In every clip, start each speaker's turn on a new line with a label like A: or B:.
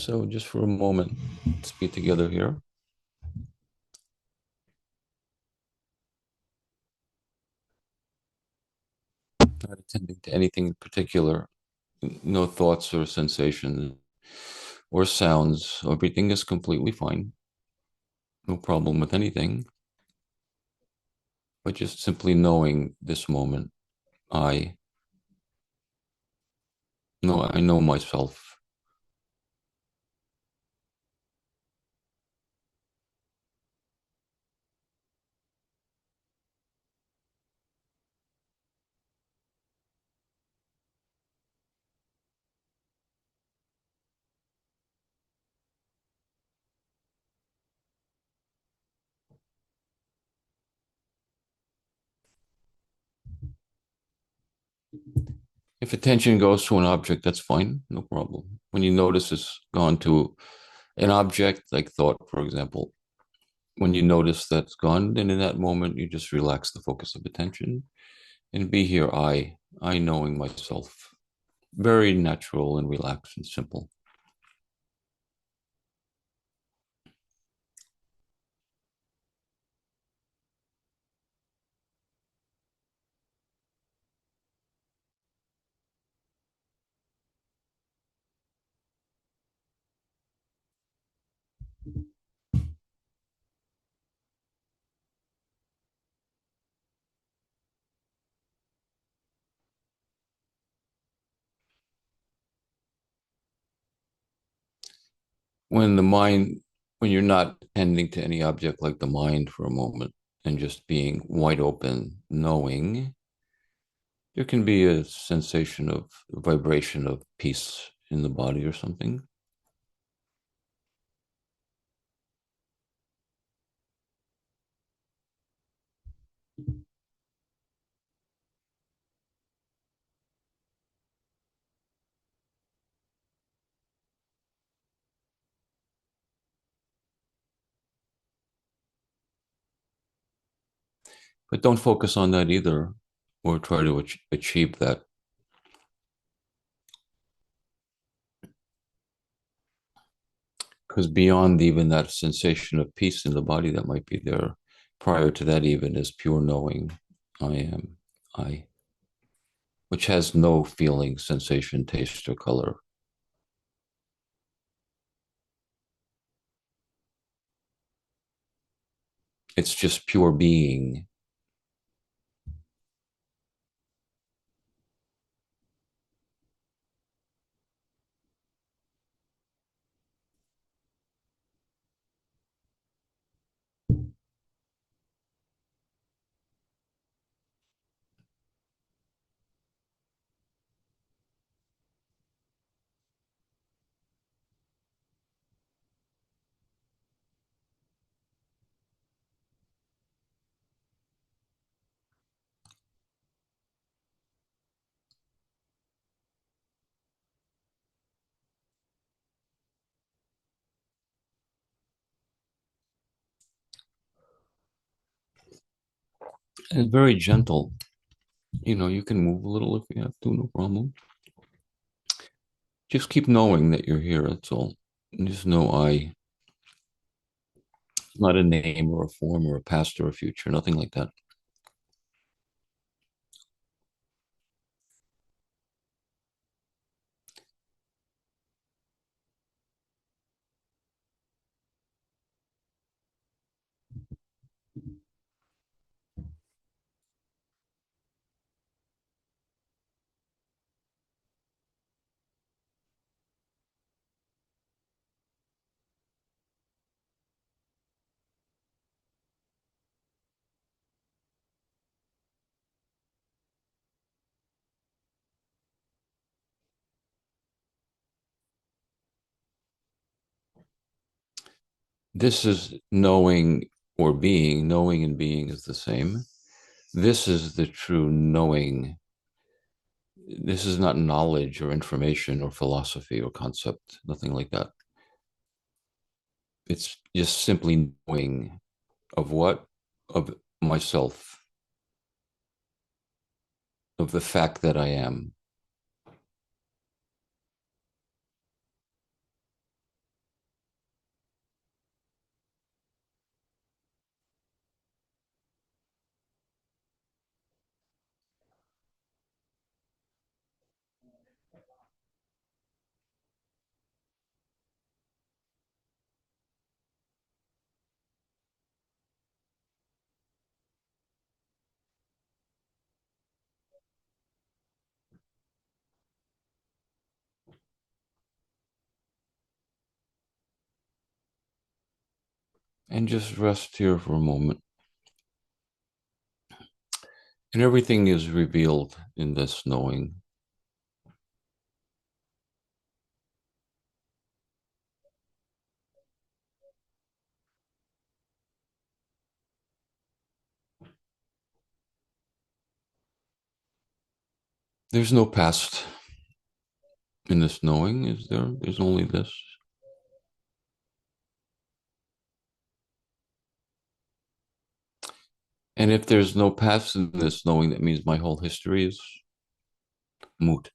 A: So just for a moment, let's be together here. Not attending to anything in particular, no thoughts or sensations or sounds. Everything is completely fine. No problem with anything, but just simply knowing this moment. I I know myself. If attention goes to an object, that's fine, no problem. When you notice it's gone to an object, like thought, for example, when you notice that's gone, then in that moment, you just relax the focus of attention and be here, I knowing myself. Very natural and relaxed and simple. When the mind, when you're not tending to any object like the mind for a moment and just being wide open, knowing, there can be a sensation of vibration of peace in the body or something. But don't focus on that either or try to achieve that, because beyond even that sensation of peace in the body that might be there, prior to that, even is pure knowing. I am, I, which has no feeling, sensation, taste, or color. It's just pure being. And very gentle. You can move a little if you have to, no problem. Just keep knowing that you're here, that's all. And just know I, not a name or a form or a past or a future, nothing like that. This is knowing or being. Knowing and being is the same. This is the true knowing. This is not knowledge or information or philosophy or concept, nothing like that. It's just simply knowing of what? Of myself, of the fact that I am. and just rest here for a moment. And everything is revealed in this knowing. There's no past in this knowing, is there? There's only this. And if there's no past in this knowing, that means my whole history is moot.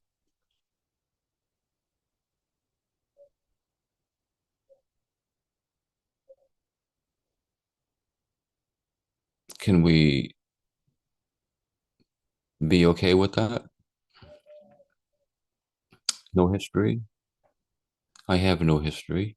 A: Can we be okay with that? No history? I have no history.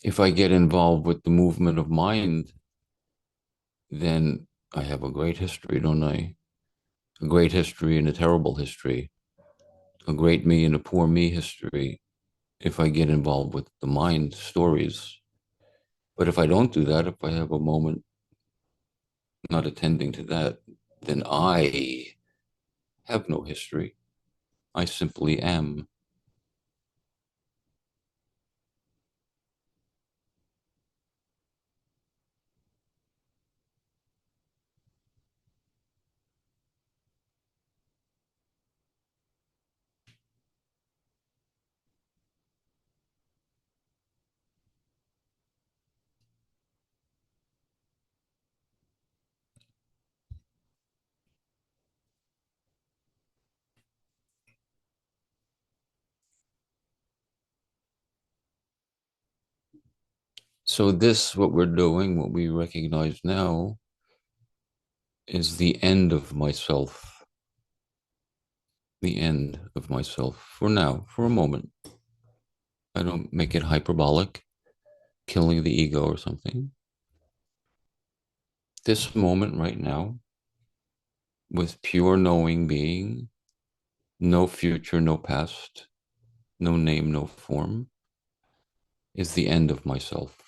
A: If I get involved with the movement of mind, then I have a great history, don't I? A great history and a terrible history, a great me and a poor me history if I get involved with the mind stories. But if I don't do that, if I have a moment not attending to that, then I have no history. I simply am. So, this, what we're doing, what we recognize now, is the end of myself, the end of myself for now, for a moment. I don't make it hyperbolic, killing the ego or something. This moment right now, with pure knowing being, no future, no past, no name, no form, is the end of myself.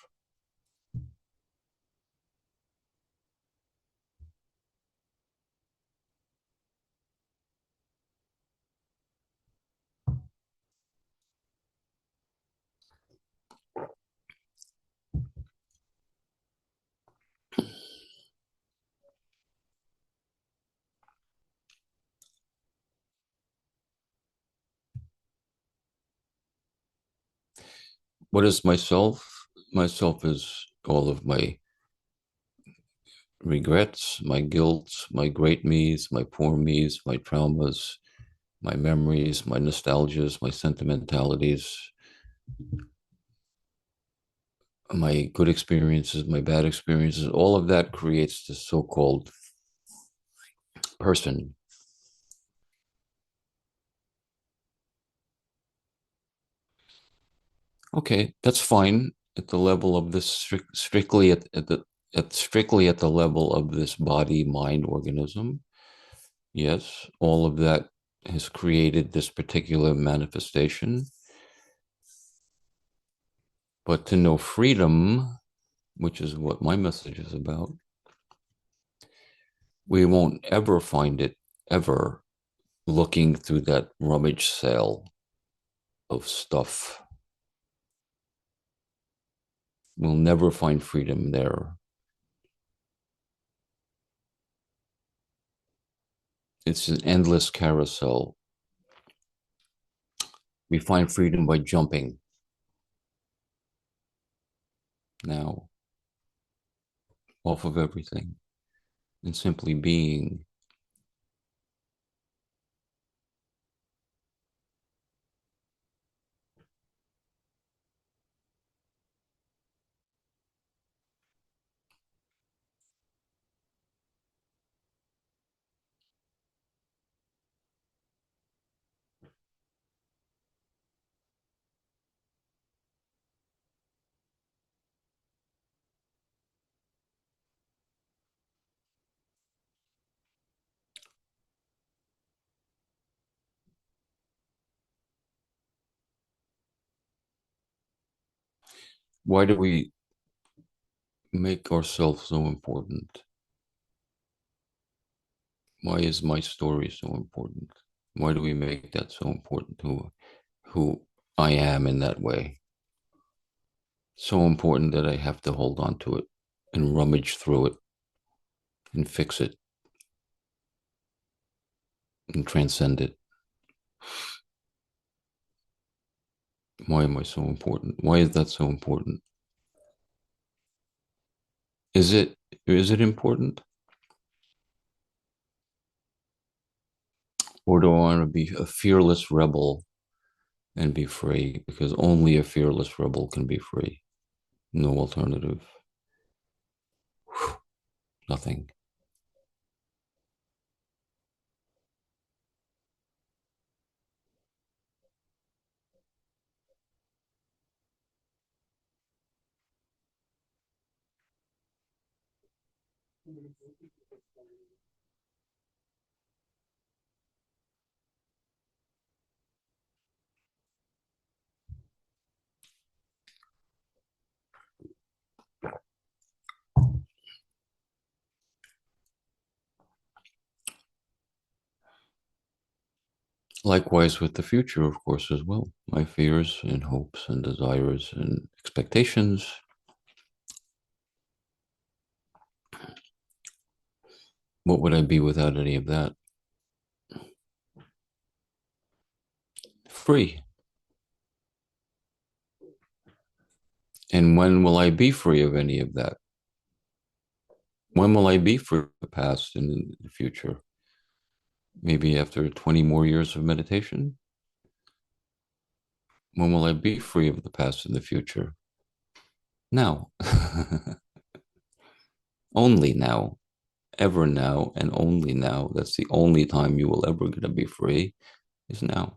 A: What is myself? Myself is all of my regrets, my guilt, my great me's, my poor me's, my traumas, my memories, my nostalgias, my sentimentalities, my good experiences, my bad experiences. All of that creates the so-called person. Okay, that's fine at the level of this strictly at the strictly at the level of this body mind organism. Yes, all of that has created this particular manifestation. But to know freedom, which is what my message is about, we won't ever find it ever looking through that rummage sale of stuff. We'll never find freedom there. It's an endless carousel. We find freedom by jumping now off of everything and simply being. Why do we make ourselves so important? Why is my story so important? Why do we make that so important? Who I am in that way? So important that I have to hold on to it and rummage through it and fix it and transcend it. Why am I so important? Why is that so important? Is it is it important? Or do I want to be a fearless rebel and be free? Because only a fearless rebel can be free. No alternative. Nothing. Likewise with the future, of course, as well. My fears and hopes and desires and expectations. What would I be without any of that? Free. And when will I be free of any of that? When will I be free of the past and the future? Maybe after 20 more years of meditation? When will I be free of the past and the future? Now. Only now. Ever now and only now. That's the only time you will ever get to be free is now.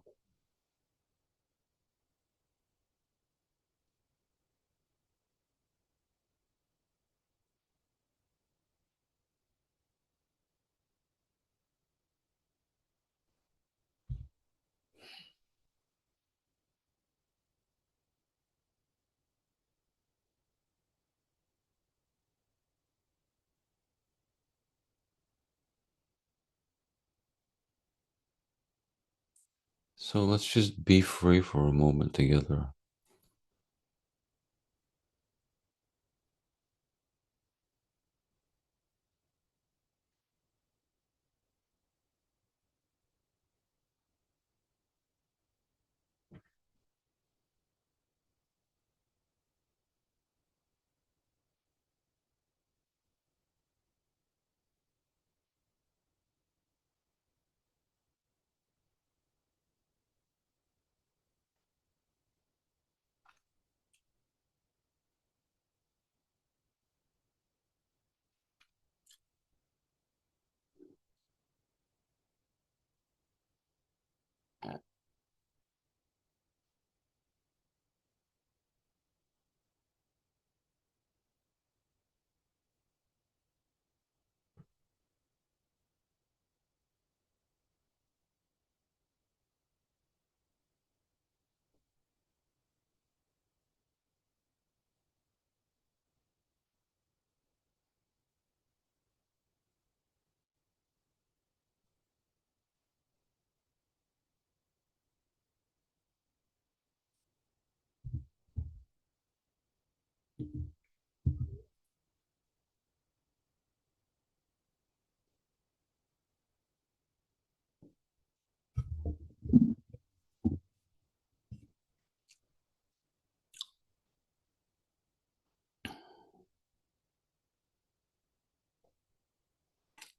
A: So let's just be free for a moment together.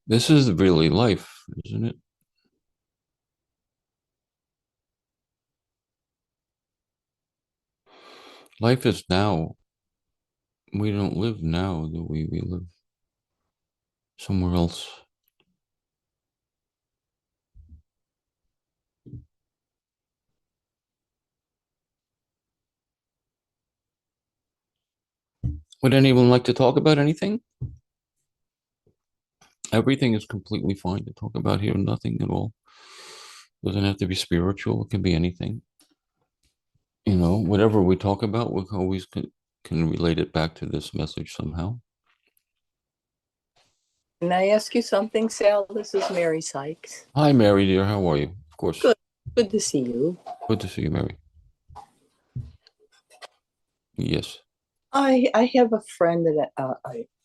A: This is really life, isn't it? Life is now. We don't live now, do we? We live somewhere else. Would anyone like to talk about anything? Everything is completely fine to talk about here. Nothing at all. Doesn't have to be spiritual. It can be anything. Whatever we talk about, we always can relate it back to this message somehow.
B: Can I ask you something, Sal? This is Mary Sykes.
A: Hi, Mary, dear. How are you? Of course.
B: Good. Good to see you.
A: Good to see you, Mary. Yes.
B: I have a friend that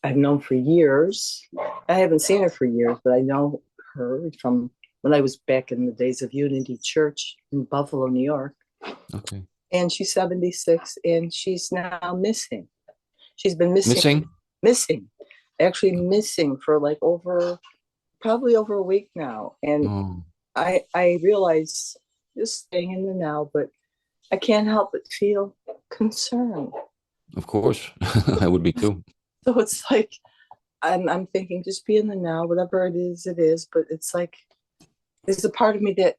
B: I've known for years. I haven't seen her for years, but I know her from when I was back in the days of Unity Church in Buffalo, New York.
A: Okay.
B: And she's 76 and she's now missing. She's been
A: Missing?
B: missing, actually missing for like probably over a week now. And
A: Oh,
B: I realize just staying in the now, but I can't help but feel concerned.
A: of course. I would be too.
B: So it's like I'm thinking just be in the now, whatever it is, it is. But it's like there's a part of me that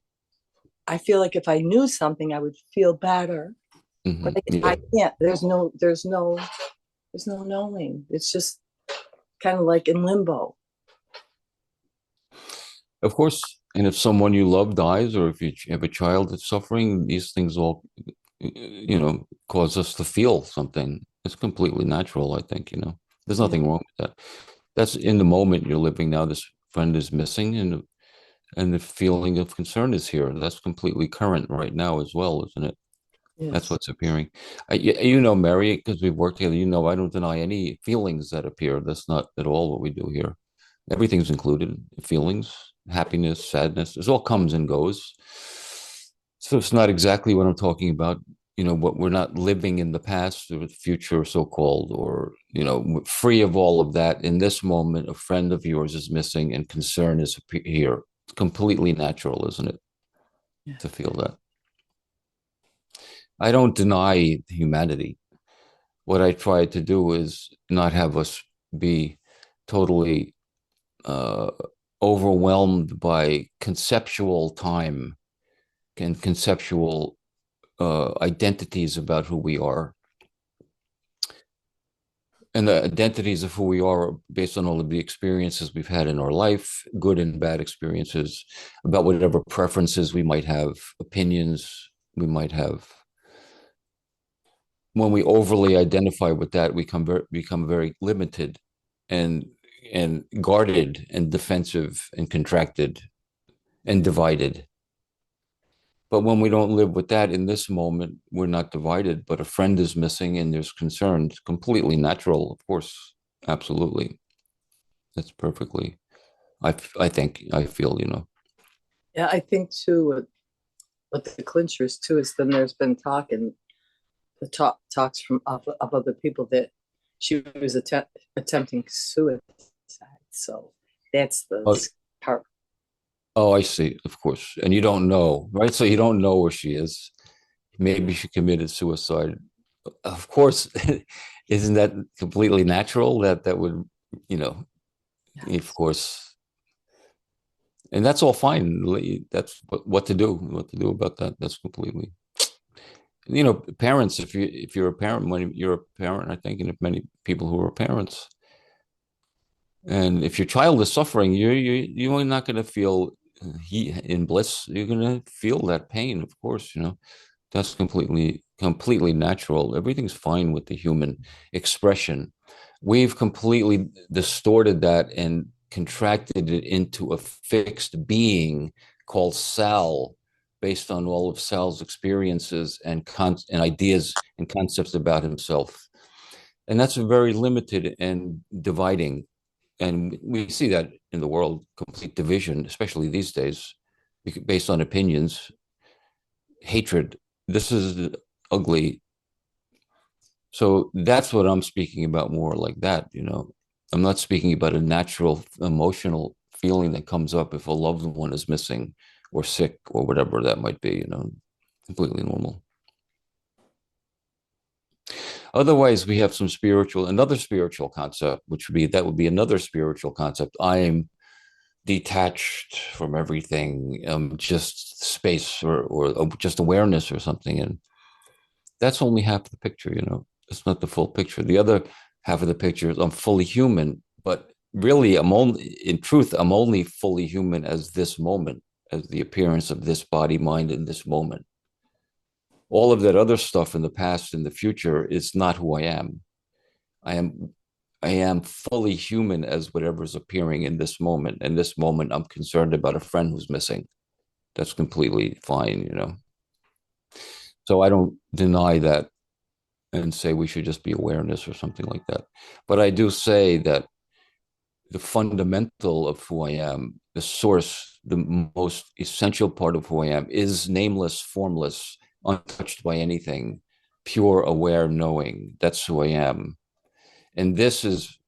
B: I feel like if I knew something, I would feel better. But
A: Yeah.
B: I can't. There's no knowing. It's just kind of like in limbo.
A: Of course. And if someone you love dies, or if you have a child that's suffering, these things all, cause us to feel something. It's completely natural, I think, There's
B: Yeah.
A: nothing wrong with that. That's in the moment you're living now. This friend is missing, and the feeling of concern is here. That's completely current right now as well, isn't it? That's
B: Yes.
A: what's appearing. Mary, because we've worked together, I don't deny any feelings that appear. That's not at all what we do here. Everything's included. Feelings, happiness, sadness. It all comes and goes. So it's not exactly what I'm talking about. What we're not living in the past or the future, so called, or, free of all of that. In this moment, a friend of yours is missing and concern is here. It's completely natural, isn't it,
B: Yeah.
A: to feel that? I don't deny humanity. What I try to do is not have us be totally uh, overwhelmed by conceptual time and conceptual identities about who we are. And the identities of who we are based on all of the experiences we've had in our life, good and bad experiences, about whatever preferences we might have, opinions we might have. When we overly identify with that, we become very limited and guarded and defensive and contracted and divided. But when we don't live with that in this moment, we're not divided, but a friend is missing and there's concern. It's completely natural, of course. Absolutely. That's perfectly, I think, I feel.
B: Yeah, I think too. What the clinchers too is then there's been talk and the talks from of other people that she was attempting suicide. So that's the
A: Oh,
B: part.
A: oh, I see, of course. And you don't know, right? So you don't know where she is. Maybe she committed suicide. Of course, isn't that completely natural? That would, you know, of
B: Yes.
A: course, and that's all fine. That's what to do. What to do about that? That's completely. Parents. If you're a parent, when you're a parent, I think, and if many people who are parents, and if your child is suffering, you're not going to feel he in bliss. You're going to feel that pain, of course. That's completely natural. Everything's fine with the human expression. We've completely distorted that and contracted it into a fixed being called Sal, based on all of Sal's experiences and ideas and concepts about himself. And that's very limited and dividing. And we see that in the world, complete division, especially these days, based on opinions, hatred. This is ugly. So that's what I'm speaking about, more like that. I'm not speaking about a natural emotional feeling that comes up if a loved one is missing or sick or whatever that might be, completely normal. Otherwise, we have another spiritual concept, which would be another spiritual concept. I am detached from everything, just space or just awareness or something. And that's only half the picture. It's not the full picture. The other half of the picture is I'm fully human, but really in truth, I'm only fully human as this moment, as the appearance of this body, mind in this moment. All of that other stuff in the past and the future is not who I am. I am I am fully human as whatever's appearing in this moment. In this moment, I'm concerned about a friend who's missing. That's completely fine. So I don't deny that and say we should just be awareness or something like that. But I do say that the fundamental of who I am, the source, the most essential part of who I am is nameless, formless, untouched by anything, pure, aware, knowing. That's who I am. And this is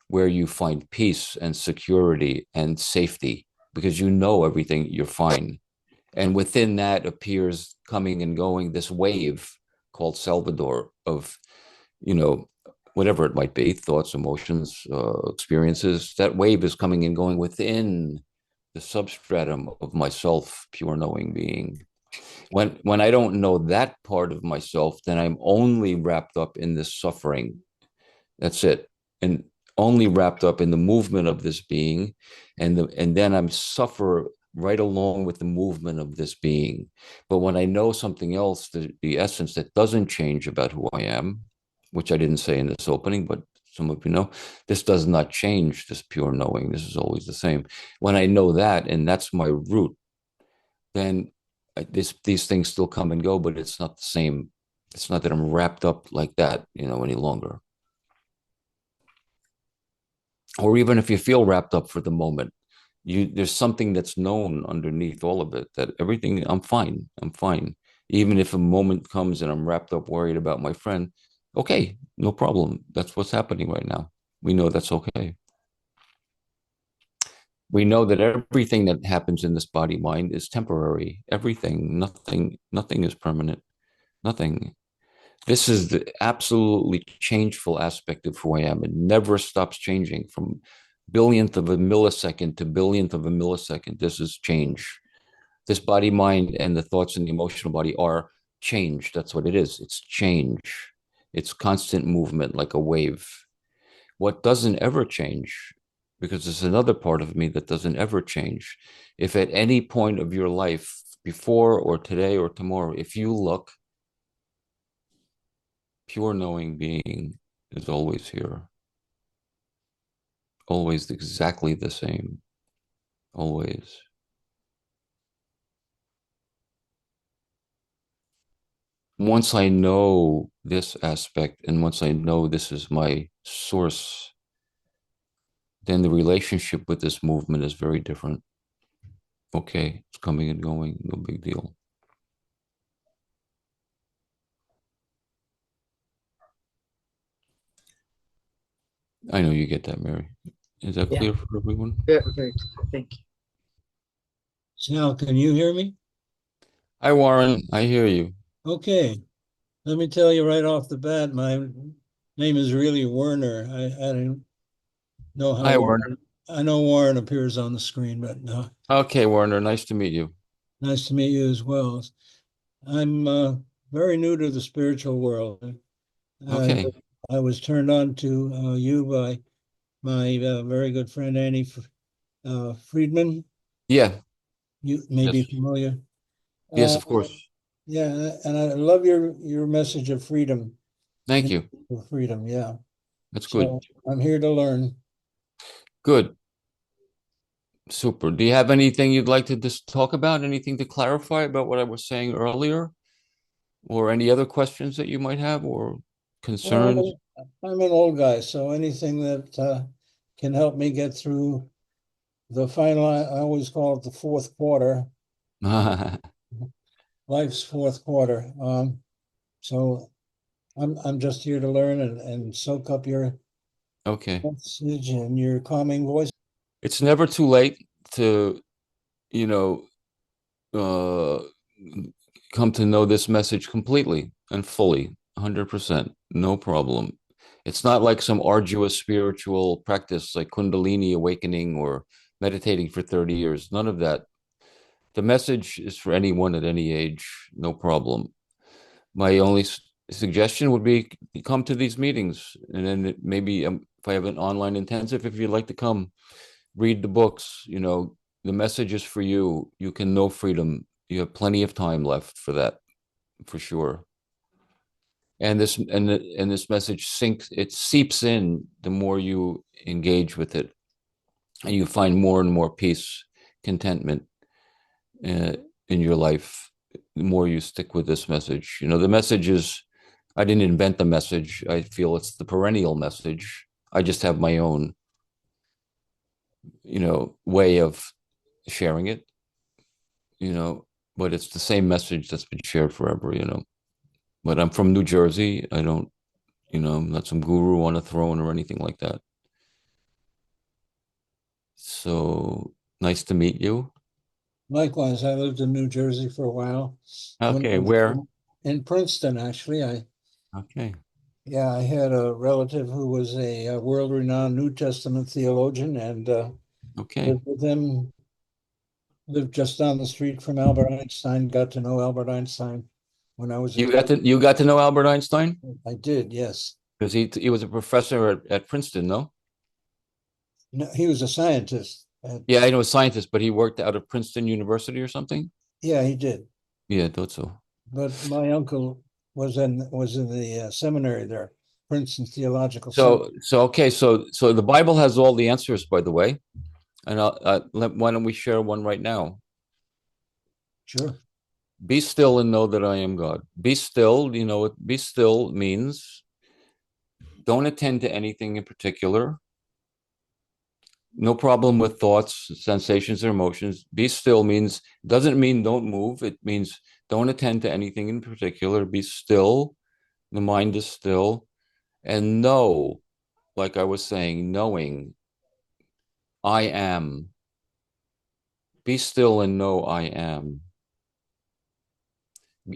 A: where you find peace and security and safety because you know everything, you're fine. And within that appears coming and going this wave called Salvador of, you know, whatever it might be, thoughts, emotions, experiences. That wave is coming and going within the substratum of myself, pure knowing being. When I don't know that part of myself, then I'm only wrapped up in this suffering. That's it. And only wrapped up in the movement of this being, and then I'm suffer right along with the movement of this being. But when I know something else, the essence that doesn't change about who I am, which I didn't say in this opening, but some of you know, this does not change, this pure knowing. This is always the same. When I know that, and that's my root, then these things still come and go, but it's not the same. It's not that I'm wrapped up like that, any longer. Or even if you feel wrapped up for the moment, there's something that's known underneath all of it that everything, I'm fine. Even if a moment comes and I'm wrapped up worried about my friend, okay, no problem. That's what's happening right now. We know that's okay. We know that everything that happens in this body mind is temporary. Everything, nothing is permanent. Nothing. This is the absolutely changeful aspect of who I am. It never stops changing from billionth of a millisecond to billionth of a millisecond. This is change. This body, mind, and the thoughts and the emotional body are change. That's what it is. It's change. It's constant movement like a wave. What doesn't ever change, because there's another part of me that doesn't ever change. If at any point of your life, before or today or tomorrow, if you look, pure knowing being is always here, always exactly the same, always. Once I know this aspect and once I know this is my source, then the relationship with this movement is very different. Okay, it's coming and going, no big deal. I know you get that, Mary. Is that
B: Yeah,
A: clear for everyone?
B: very, very clear. Thank you.
C: Now, can you hear me?
A: Hi, Warren. I hear you.
C: Okay. Let me tell you right off the bat, my name is really Werner. I don't know how
A: Hi, Warren.
C: I know Warren appears on the screen, but no.
A: Okay, Warner. Nice to meet you.
C: Nice to meet you as well. I'm very new to the spiritual world. I
A: Okay.
C: I was turned on to you by my very good friend Annie Friedman.
A: Yeah.
C: You may be
A: Yes.
C: familiar.
A: Yes,
C: Uh,
A: of course.
C: yeah, and I love your message of freedom.
A: Thank you.
C: Freedom, yeah.
A: That's good.
C: So I'm here to learn.
A: Good. Super. Do you have anything you'd like to just talk about? Anything to clarify about what I was saying earlier? Or any other questions that you might have or concerns?
C: Well, I'm an old guy, so anything that can help me get through the final, I always call it the fourth quarter, life's fourth quarter. So I'm just here to learn and soak up your
A: Okay.
C: message and your calming voice.
A: It's never too late to, you know, uh, come to know this message completely and fully, 100%, no problem. It's not like some arduous spiritual practice like Kundalini awakening or meditating for 30 years. None of that. The message is for anyone at any age, no problem. My only suggestion would be come to these meetings, and then maybe if I have an online intensive, if you'd like to come, read the books. The message is for you. You can know freedom. You have plenty of time left for that. for sure. And this message seeps in the more you engage with it, and you find more and more peace, contentment in your life. The more you stick with this message, the message is, I didn't invent the message. I feel it's the perennial message. I just have my own, way of sharing it, but it's the same message that's been shared forever. But I'm from New Jersey. I don't, I'm not some guru on a throne or anything like that. So nice to meet you.
C: Likewise, I lived in New Jersey for a while.
A: Okay, where?
C: In Princeton, actually.
A: Okay.
C: Yeah, I had a relative who was a world-renowned New Testament theologian, and
A: Okay.
C: lived with him. Lived just down the street from Albert Einstein. Got to know Albert Einstein when I was a kid.
A: You got to know Albert Einstein?
C: I did, yes.
A: Because he was a professor at Princeton, no?
C: No, he was a scientist.
A: Yeah, I know a scientist, but he worked out of Princeton University or something.
C: Yeah, he did.
A: Yeah, I thought so.
C: But my uncle was in the seminary there, Princeton Theological Seminary.
A: So the Bible has all the answers, by the way. And why don't we share one right now?
C: Sure.
A: Be still and know that I am God. Be still, be still means don't attend to anything in particular. No problem with thoughts, sensations, or emotions. Be still doesn't mean don't move. It means don't attend to anything in particular. Be still. The mind is still. And know, like I was saying, knowing I am. Be still and know I am.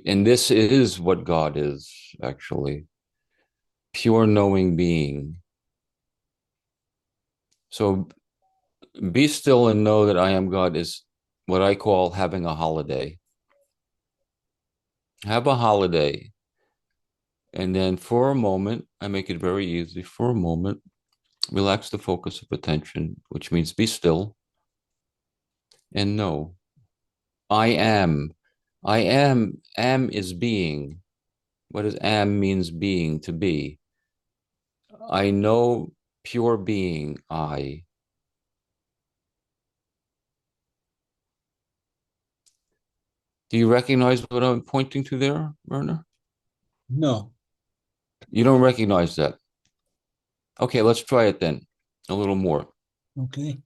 A: And this is what God is, actually. Pure knowing being. So be still and know that I am God is what I call having a holiday. Have a holiday. And then for a moment, I make it very easy. For a moment, relax the focus of attention, which means be still and know I am. I am. Am is being. What does am means being, to be? I know pure being, I. Do you recognize what I'm pointing to there, Werner?
C: No.
A: You don't recognize that. Okay, let's try it then. A little more.
C: Okay.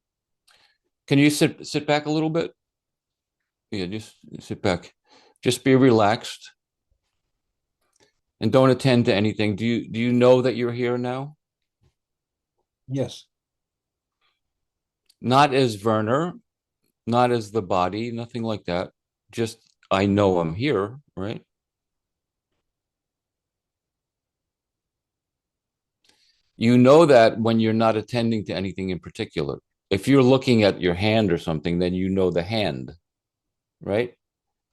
A: Can you sit back a little bit? Yeah, just sit back. Just be relaxed and don't attend to anything. Do you know that you're here now?
C: Yes.
A: Not as Werner, not as the body, nothing like that. Just I know I'm here, right? You know that when you're not attending to anything in particular. If you're looking at your hand or something, then you know the hand, right?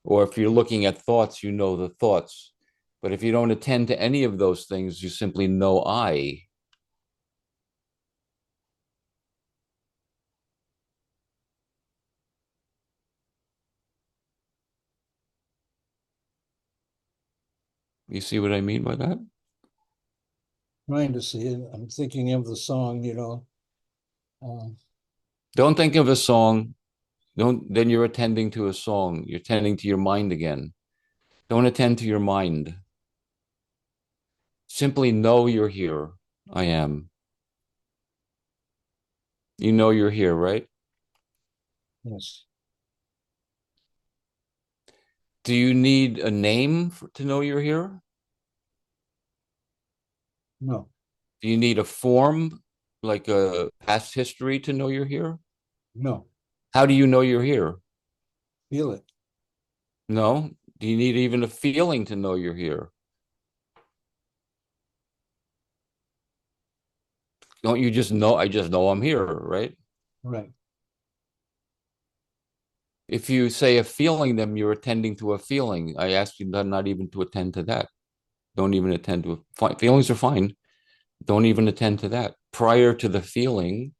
A: Or if you're looking at thoughts, you know the thoughts. But if you don't attend to any of those things, you simply know I. You see what I mean by that?
C: Trying to see it. I'm thinking of the song,
A: Don't think of a song. Don't then you're attending to a song. You're attending to your mind again. Don't attend to your mind. Simply know you're here. I am. You know you're here, right?
C: yes.
A: Do you need a name to know you're here?
C: No.
A: Do you need a form, like a past history, to know you're here?
C: No.
A: How do you know you're here?
C: Feel it.
A: No. Do you need even a feeling to know you're here? Don't you just know? I just know I'm here, right?
C: Right.
A: If you say a feeling, then you're attending to a feeling. I ask you not even to attend to that. Don't even attend to it. Feelings are fine. Don't even attend to that. Prior to the feeling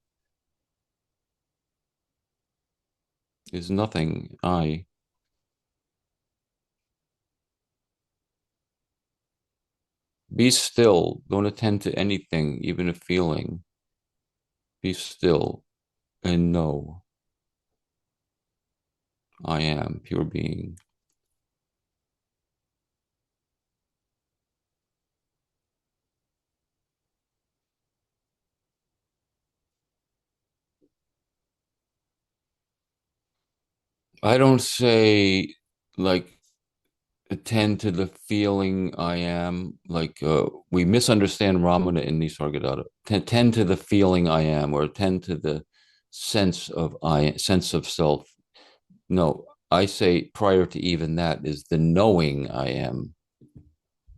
A: is nothing. I. Be still. Don't attend to anything, even a feeling. Be still and know I am pure being. I don't say like attend to the feeling I am. Like we misunderstand Ramana in Nisargadatta. Tend to the feeling I am, or tend to the sense of self. No, I say prior to even that is the knowing I am,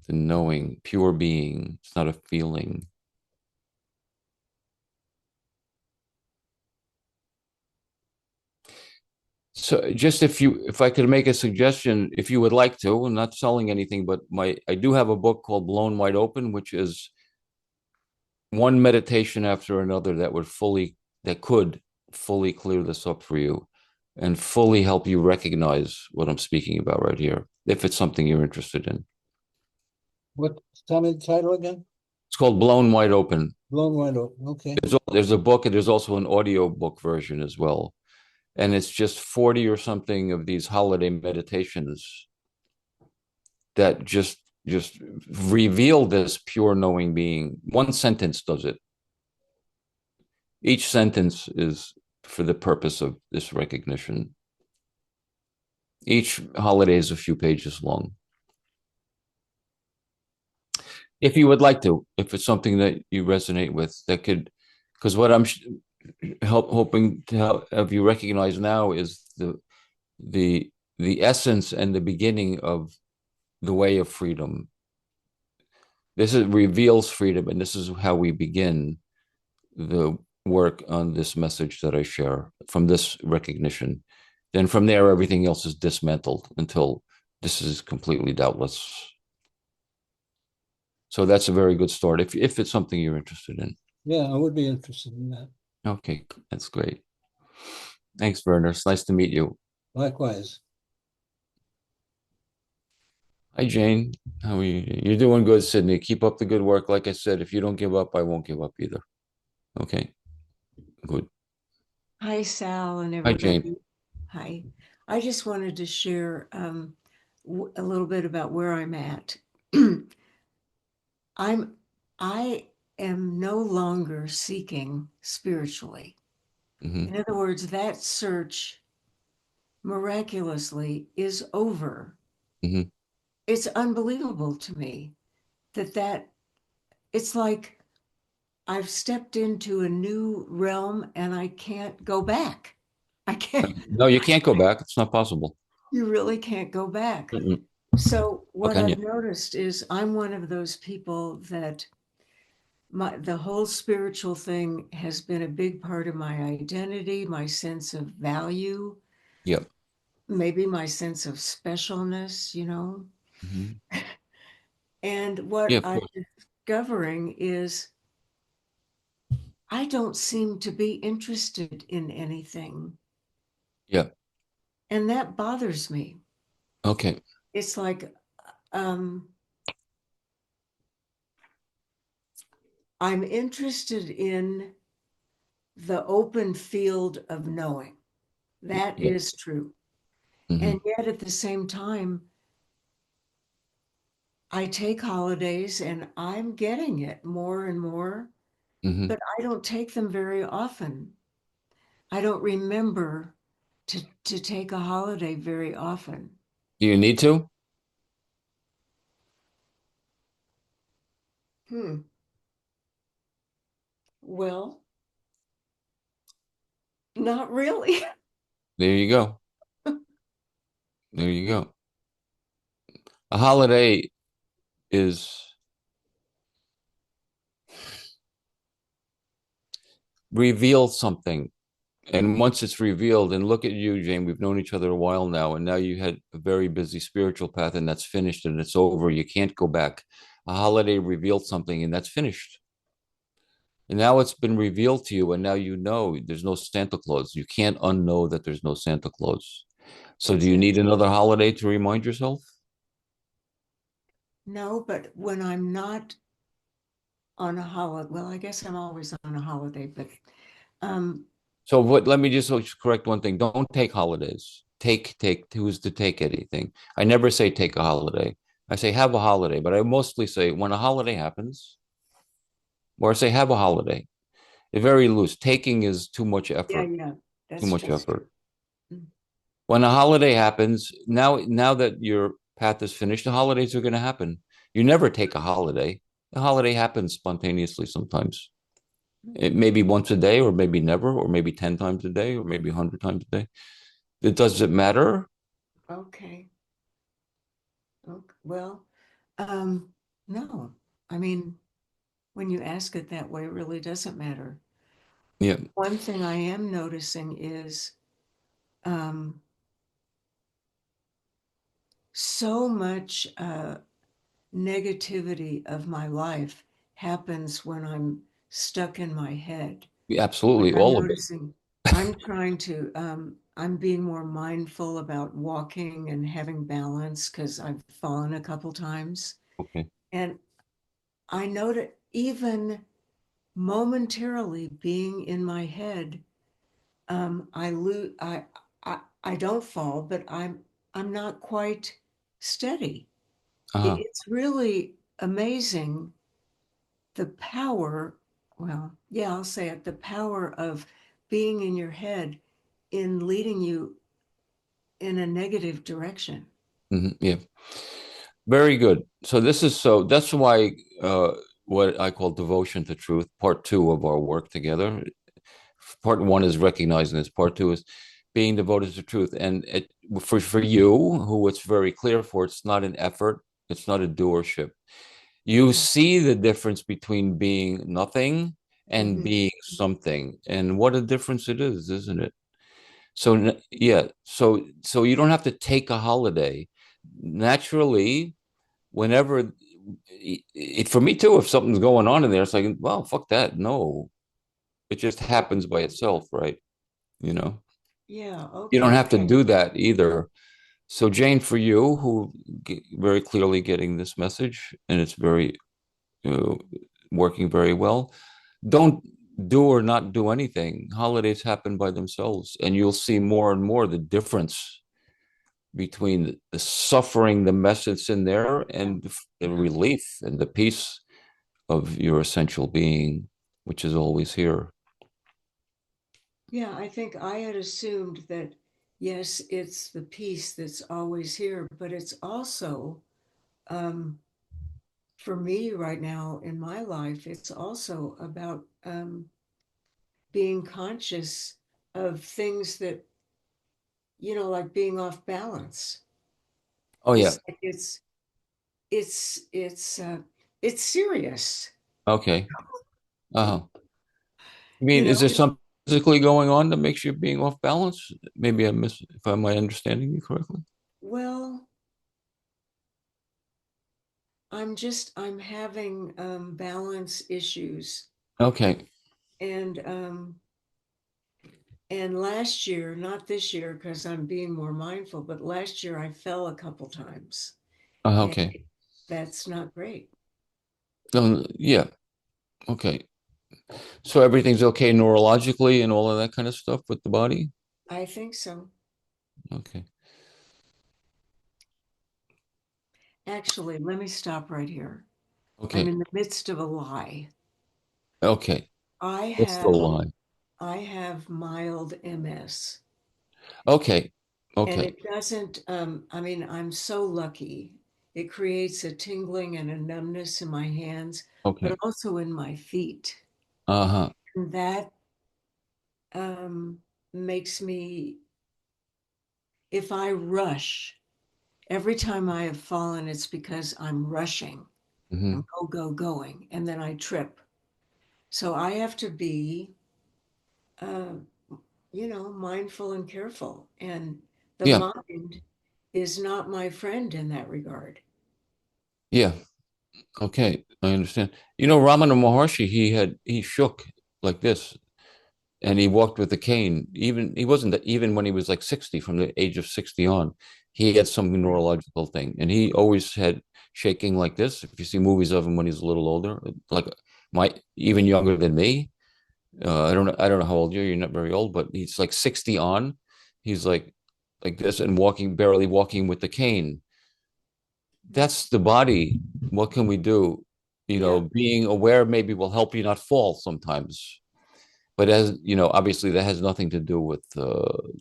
A: the knowing, pure being. It's not a feeling. So just if I could make a suggestion, if you would like to, I'm not selling anything, but I do have a book called Blown Wide Open, which is one meditation after another that could fully clear this up for you and fully help you recognize what I'm speaking about right here, if it's something you're interested in.
C: What, tell me the title again?
A: It's called Blown Wide Open.
C: Blown Wide Open, okay.
A: There's a book and there's also an audio book version as well. And it's just 40 or something of these holiday meditations that just reveal this pure knowing being. One sentence does it. Each sentence is for the purpose of this recognition. Each holiday is a few pages long. If you would like to, if it's something that you resonate with, that could, because what I'm hoping to have you recognize now is the essence and the beginning of the way of freedom. Reveals freedom, and this is how we begin the work on this message that I share from this recognition. Then from there, everything else is dismantled until this is completely doubtless. So that's a very good start if it's something you're interested in.
C: Yeah, I would be interested in that.
A: Okay, that's great. Thanks, Werner. It's nice to meet you.
C: Likewise.
A: Hi, Jane. How are you? You're doing good, Sydney. Keep up the good work. Like I said, if you don't give up, I won't give up either. Okay, good.
D: Hi, Sal and
A: Hi, Jane.
D: everybody. Hi. I just wanted to share a little bit about where I'm at. I am no longer seeking spiritually.
A: Mhm.
D: In other words, that search miraculously is over.
A: Mhm.
D: It's unbelievable to me that it's like I've stepped into a new realm and I can't go back. I can't.
A: No, you can't go back. It's not possible.
D: You really can't go back.
A: Mm-mm.
D: So
A: How
D: what
A: can you?
D: I've noticed is I'm one of those people that the whole spiritual thing has been a big part of my identity, my sense of value,
A: Yep.
D: maybe my sense of specialness,
A: Mhm.
D: And
A: Yeah,
D: what
A: of
D: I'm
A: course.
D: discovering is I don't seem to be interested in anything.
A: Yeah.
D: And that bothers me.
A: Okay.
D: It's like I'm interested in the open field of knowing. That
A: Yeah.
D: is true.
A: Mhm.
D: And yet at the same time, I take holidays and I'm getting it more and more,
A: Mhm.
D: but I don't take them very often. I don't remember to take a holiday very often.
A: Do you need to?
D: Hmm. Well, not really.
A: There you go. There you go. A holiday is reveal something. And once it's revealed, and look at you, Jane, we've known each other a while now, and now you had a very busy spiritual path, and that's finished and it's over. You can't go back. A holiday revealed something, and that's finished. And now it's been revealed to you, and now you know there's no Santa Claus. You can't unknow that there's no Santa Claus. So, do you need another holiday to remind yourself?
D: No, but when I'm not on a holiday, well, I guess I'm always on a holiday, but um,
A: So what, let me just correct one thing. Don't take holidays. Take, who's to take anything? I never say take a holiday. I say have a holiday, but I mostly say when a holiday happens, or I say have a holiday. It's very loose. Taking is too much
D: yeah,
A: effort,
D: yeah,
A: too much
D: that's true.
A: effort.
D: Mm.
A: When a holiday happens, now that your path is finished, the holidays are going to happen. You never take a holiday. A holiday happens spontaneously sometimes. It may be once a day, or maybe never, or maybe 10 times a day, or maybe 100 times a day. It doesn't matter.
D: Okay. Okay. Well, no, I mean, when you ask it that way, it really doesn't matter.
A: Yeah.
D: One thing I am noticing is um, so much negativity of my life happens when I'm stuck in my head. Like
A: Absolutely.
D: I'm
A: All of it.
D: noticing, I'm trying to, I'm being more mindful about walking and having balance because I've fallen a couple times.
A: Okay.
D: And I know that even momentarily being in my head, I lose, I don't fall, but I'm not quite steady.
A: Uh-huh.
D: It's really amazing the power, well, yeah, I'll say it, the power of being in your head in leading you in a negative direction.
A: Yeah. Very good. So that's why what I call devotion to truth, part two of our work together. Part one is recognizing this. Part two is being devoted to truth. And for you, who it's very clear for, it's not an effort, it's not a doership. You see the difference between being nothing and
D: Mhm.
A: being something, and what a difference it is, isn't it? So yeah, so you don't have to take a holiday. Naturally, whenever for me too, if something's going on in there, it's like, well, fuck that. No, it just happens by itself, right? You know,
D: Yeah,
A: you don't
D: okay.
A: have to do that either. So Jane, for you, who very clearly getting this message, and it's very uh, working very well, don't do or not do anything. Holidays happen by themselves, and you'll see more and more the difference between the suffering, the mess that's in there,
D: Yeah,
A: and the
D: yeah.
A: relief and the peace of your essential being, which is always here.
D: Yeah, I think I had assumed that, yes, it's the peace that's always here, but it's also, um, for me right now in my life, it's also about being conscious of things that, like being off balance.
A: Oh yeah.
D: It's like it's it's uh it's serious,
A: Okay. Uh-huh. I
D: you
A: mean, is
D: know.
A: there something physically going on that makes you being off balance? Maybe I miss if am I understanding you correctly?
D: Well, I'm having balance issues
A: Okay.
D: and last year, not this year because I'm being more mindful, but last year I fell a couple times and
A: Okay.
D: that's not great.
A: Yeah. Okay. So everything's okay neurologically and all of that kind of stuff with the body?
D: I think so.
A: Okay.
D: Actually, let me stop right here. I'm
A: Okay.
D: in the midst of a lie.
A: Okay.
D: I
A: What's the
D: have
A: line?
D: I have mild MS.
A: Okay.
D: And
A: Okay.
D: it doesn't, I mean, I'm so lucky. It creates a tingling and a numbness in my hands, but
A: Okay.
D: also in my feet.
A: Uh-huh.
D: And that makes me, if I rush, every time I have fallen, it's because I'm rushing.
A: Hmm.
D: I'm going, and then I trip. So I have to be, uh, mindful and careful. And the
A: Yeah.
D: mind is not my friend in that regard.
A: Yeah. Okay. I understand. You know, Ramana Maharshi, he shook like this. and he walked with a cane. Even he wasn't even when he was like 60, from the age of 60 on, he had some neurological thing, and he always had shaking like this. If you see movies of him when he's a little older, like my even younger than me. I don't know how old you're. You're not very old, but he's like 60 on. He's like this and walking, barely walking with the cane. That's the body. What can we do? You know,
D: Yeah.
A: being aware maybe will help you not fall sometimes. But as you know, obviously that has nothing to do with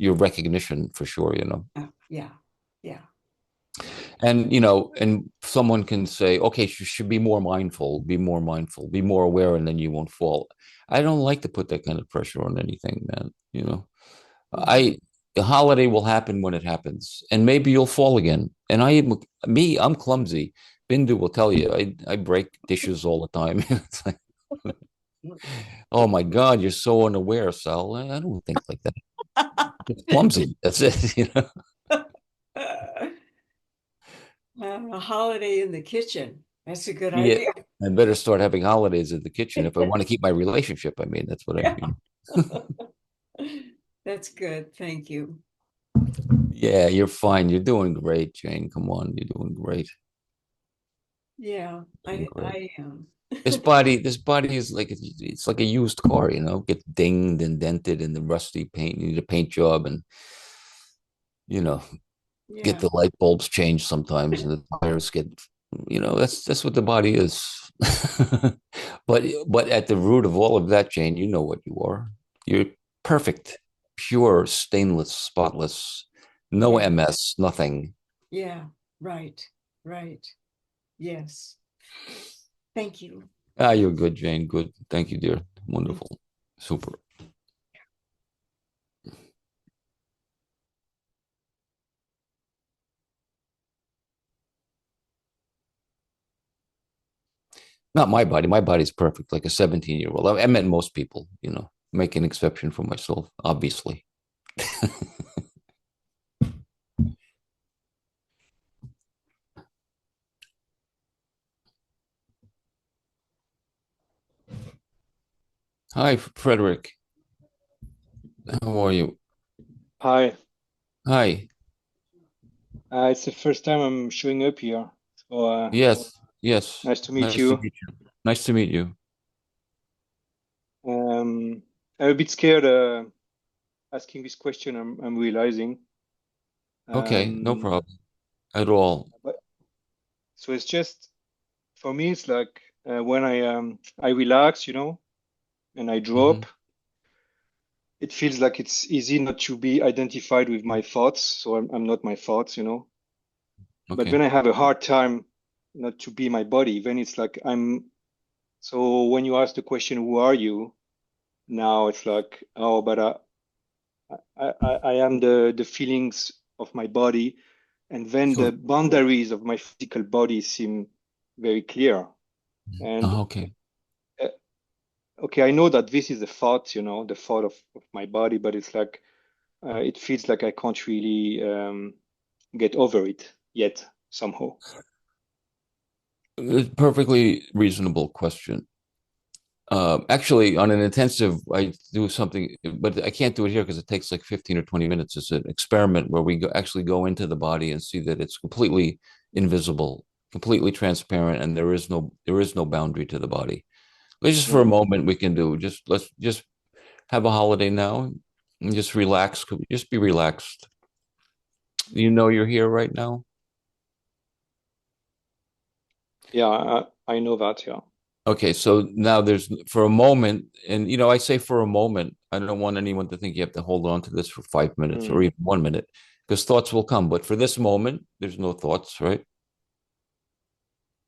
A: your recognition for sure, you know.
D: Yeah. Yeah.
A: And you know, and someone can say, okay, you should be more mindful, be more mindful, be more aware, and then you won't fall. I don't like to put that kind of pressure on anything, man. You know,
D: Mhm.
A: I the holiday will happen when it happens, and maybe you'll fall again. And I'm clumsy. Bindu will tell you, I break dishes all the time. It's like, oh my God, you're so unaware, Sal. I don't think like that. It's clumsy. That's it. You know.
D: A holiday in the kitchen. That's a good
A: Yeah,
D: idea.
A: I better start having holidays in the kitchen if I want to keep my relationship. I mean, that's what I
D: Yeah.
A: mean.
D: That's good. Thank you.
A: Yeah, you're fine. You're doing great, Jane. Come on, you're doing great.
D: Yeah,
A: Doing great.
D: I am.
A: This body is like it's like a used car, you know, gets dinged and dented and the rusty paint. You need a paint job and you know, get
D: Yeah.
A: the light bulbs changed sometimes and the tires get, you know, that's what the body is. But at the root of all of that, Jane, you know what you are. You're perfect, pure, stainless, spotless, no
D: Yeah.
A: MS, nothing.
D: Yeah. Right. Right. Yes. Thank you.
A: Ah, you're good, Jane. Good. Thank you, dear. Wonderful. Super. Not my body. My body's perfect, like a 17-year-old. I meant most people, you know, make an exception for myself, obviously. Hi, Frederick. How are you?
E: Hi,
A: Hi.
E: it's the first time I'm showing up here. So
A: Yes, yes.
E: nice to meet
A: Nice to
E: you.
A: meet you. Nice to meet you.
E: I'm a bit scared asking this question. I'm realizing.
A: Okay, no
E: Um,
A: problem at all.
E: but so it's just for me, it's like when I relax, and I
A: Hmm.
E: drop, it feels like it's easy not to be identified with my thoughts. So I'm not my thoughts. But then
A: Okay.
E: I have a hard time not to be my body. Then it's like I'm. So when you ask the question, "Who are you?" Now it's like, oh, but I am the feelings of my body, and then
A: Sure.
E: the boundaries of my physical body seem very clear. And
A: Okay.
E: uh, okay, I know that this is a thought, the thought of my body, but it's like it feels like I can't really get over it yet somehow.
A: It's a perfectly reasonable question. Actually, on an intensive, I do something, but I can't do it here because it takes like 15 or 20 minutes. It's an experiment where we actually go into the body and see that it's completely invisible, completely transparent, and there is no boundary to the body. Let's just for a
E: Mm.
A: moment we can do let's just have a holiday now and just relax. Just be relaxed. You know you're here right now.
E: Yeah, I know that. Yeah.
A: Okay, so now there's for a moment, and you know, I say for a moment, I don't want anyone to think you have to hold on to this for 5 minutes or
E: Mm.
A: even 1 minute, because thoughts will come. But for this moment, there's no thoughts, right?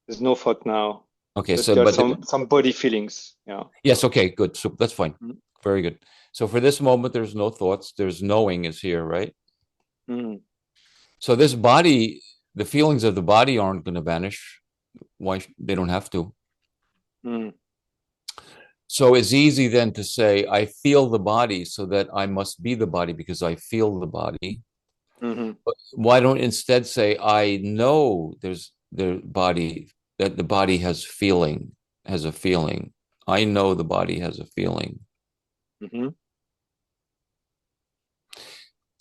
E: There's no thought now.
A: Okay,
E: Just
A: so
E: there are
A: but
E: some body feelings. Yeah.
A: yes, okay, good. So that's fine.
E: Mm.
A: Very good. So for this moment, there's no thoughts. There's knowing is here, right?
E: Mm.
A: So this body, the feelings of the body aren't going to vanish. Why they don't have to.
E: Mm.
A: So it's easy then to say, I feel the body, so that I must be the body because I feel the body.
E: Mhm.
A: But why don't instead say, I know there's the body, that the body has a feeling. I know the body has a feeling.
E: Mhm.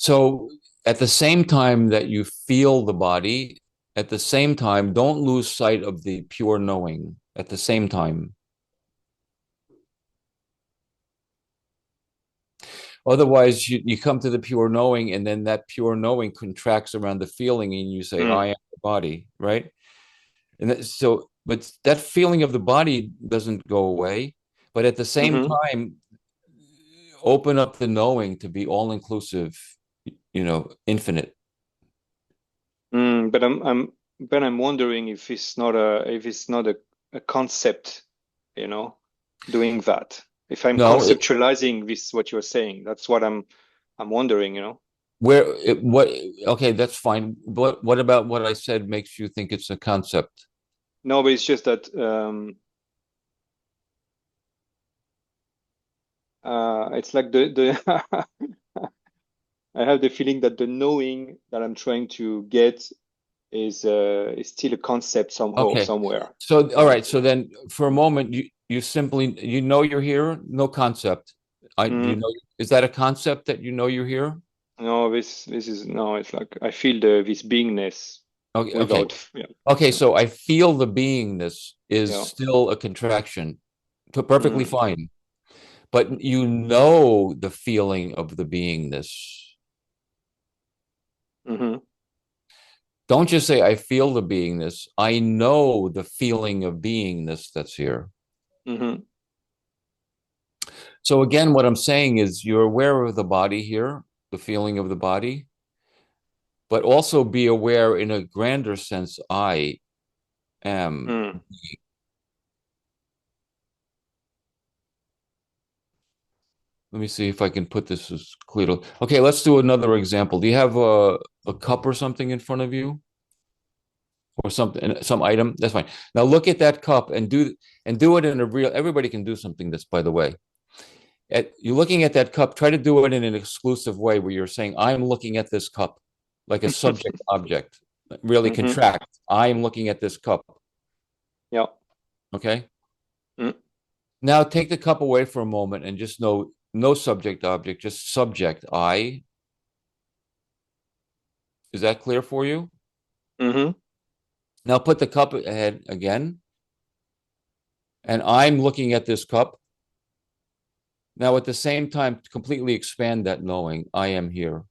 A: So at the same time that you feel the body, at the same time, don't lose sight of the pure knowing at the same time. Otherwise, you come to the pure knowing, and then that pure knowing contracts around the feeling, and you say, I am the body, right? And so, but that feeling of the body doesn't go away. But at the same time, open up the knowing to be all inclusive, infinite.
E: But I'm wondering if it's not a concept, doing that. If I'm
A: No,
E: conceptualizing this, what you're saying, that's what I'm wondering,
A: okay, that's fine. But what about what I said makes you think it's a concept?
E: No, but it's just that it's like the I have the feeling that the knowing that I'm trying to get is still a concept somehow,
A: Okay.
E: somewhere.
A: So, all right. So then for a moment, you simply, you're here, no concept. Is that a concept that you're here?
E: No, this is no, it's like I feel this beingness
A: Okay.
E: without,
A: Okay. So I feel the beingness is
E: yeah.
A: still a contraction. Perfectly
E: Mm.
A: fine. But you know the feeling of the beingness.
E: Mm-hmm.
A: Don't just say, I feel the beingness. I know the feeling of beingness that's here.
E: Mm-hmm.
A: So again, what I'm saying is you're aware of the body here, the feeling of the body, but also be aware in a grander sense, I am.
E: Mm.
A: Let me see if I can put this as clear. Okay, let's do another example. Do you have a cup or something in front of you? Or something, some item? That's fine. Now look at that cup and do it in a real, everybody can do something this, by the way. You're looking at that cup, try to do it in an exclusive way where you're saying, I'm looking at this cup, like a subject object. Really contract. I'm looking at this cup.
E: Yeah.
A: Okay.
E: Mm.
A: Now take the cup away for a moment and just know no subject object, just subject I. Is that clear for you?
E: Mm-hmm.
A: Now put the cup ahead again. And I'm looking at this cup. Now at the same time, completely expand that knowing I am here.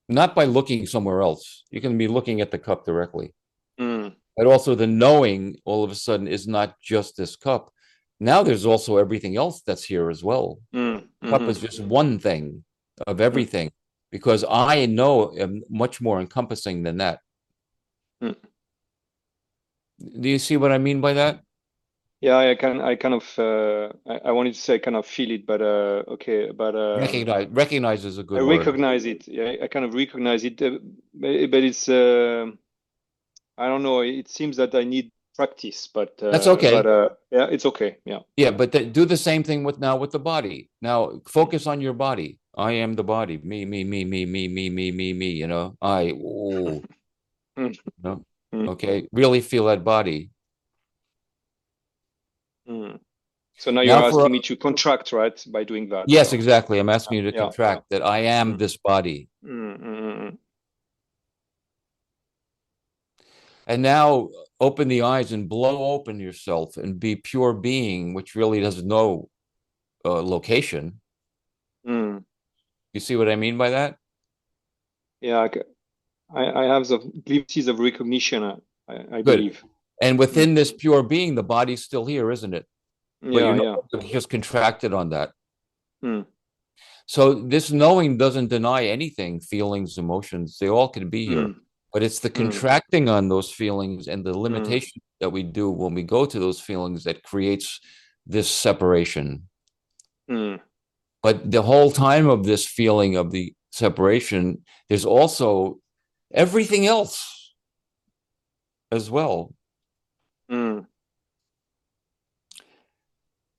A: Not by looking somewhere else. You can be looking at the cup directly.
E: Mm.
A: But also the knowing all of a sudden is not just this cup. Now there's also everything else that's here as well.
E: Mm.
A: Cup is just one thing of everything because I know am much more encompassing than that.
E: Mm.
A: Do you see what I mean by that?
E: Yeah, I kind of I wanted to say I kind of feel it, but okay, but
A: Recognize is a
E: I
A: good word.
E: recognize it. Yeah, I kind of recognize it, but it's I don't know. It seems that I need practice, but
A: That's okay.
E: yeah, it's okay. Yeah.
A: Yeah, but do the same thing with the body. Now focus on your body. I am the body. Me, me, me, me, me, me, me, me, me, I, ooh,
E: Mm. Mm.
A: okay. Really feel that body.
E: Mm. So now you're
A: Now
E: asking me to contract, right? By doing that.
A: yes,
E: So,
A: exactly. I'm asking you to
E: yeah,
A: contract that I am this body.
E: Mm.
A: And now open the eyes and blow open yourself and be pure being, which really doesn't know location.
E: Mm.
A: You see what I mean by that?
E: Yeah, I have the glimpses of recognition, I
A: Good.
E: believe.
A: And within this pure being, the body's still here, isn't it? But
E: Yeah,
A: you're just contracted on that.
E: Mm.
A: So this knowing doesn't deny anything, feelings, emotions, they all can be here. But it's the contracting on those feelings and the limitation that we do when we go to those feelings that creates this separation.
E: Mm.
A: But the whole time of this feeling of the separation, there's also everything else as well.
E: Mm.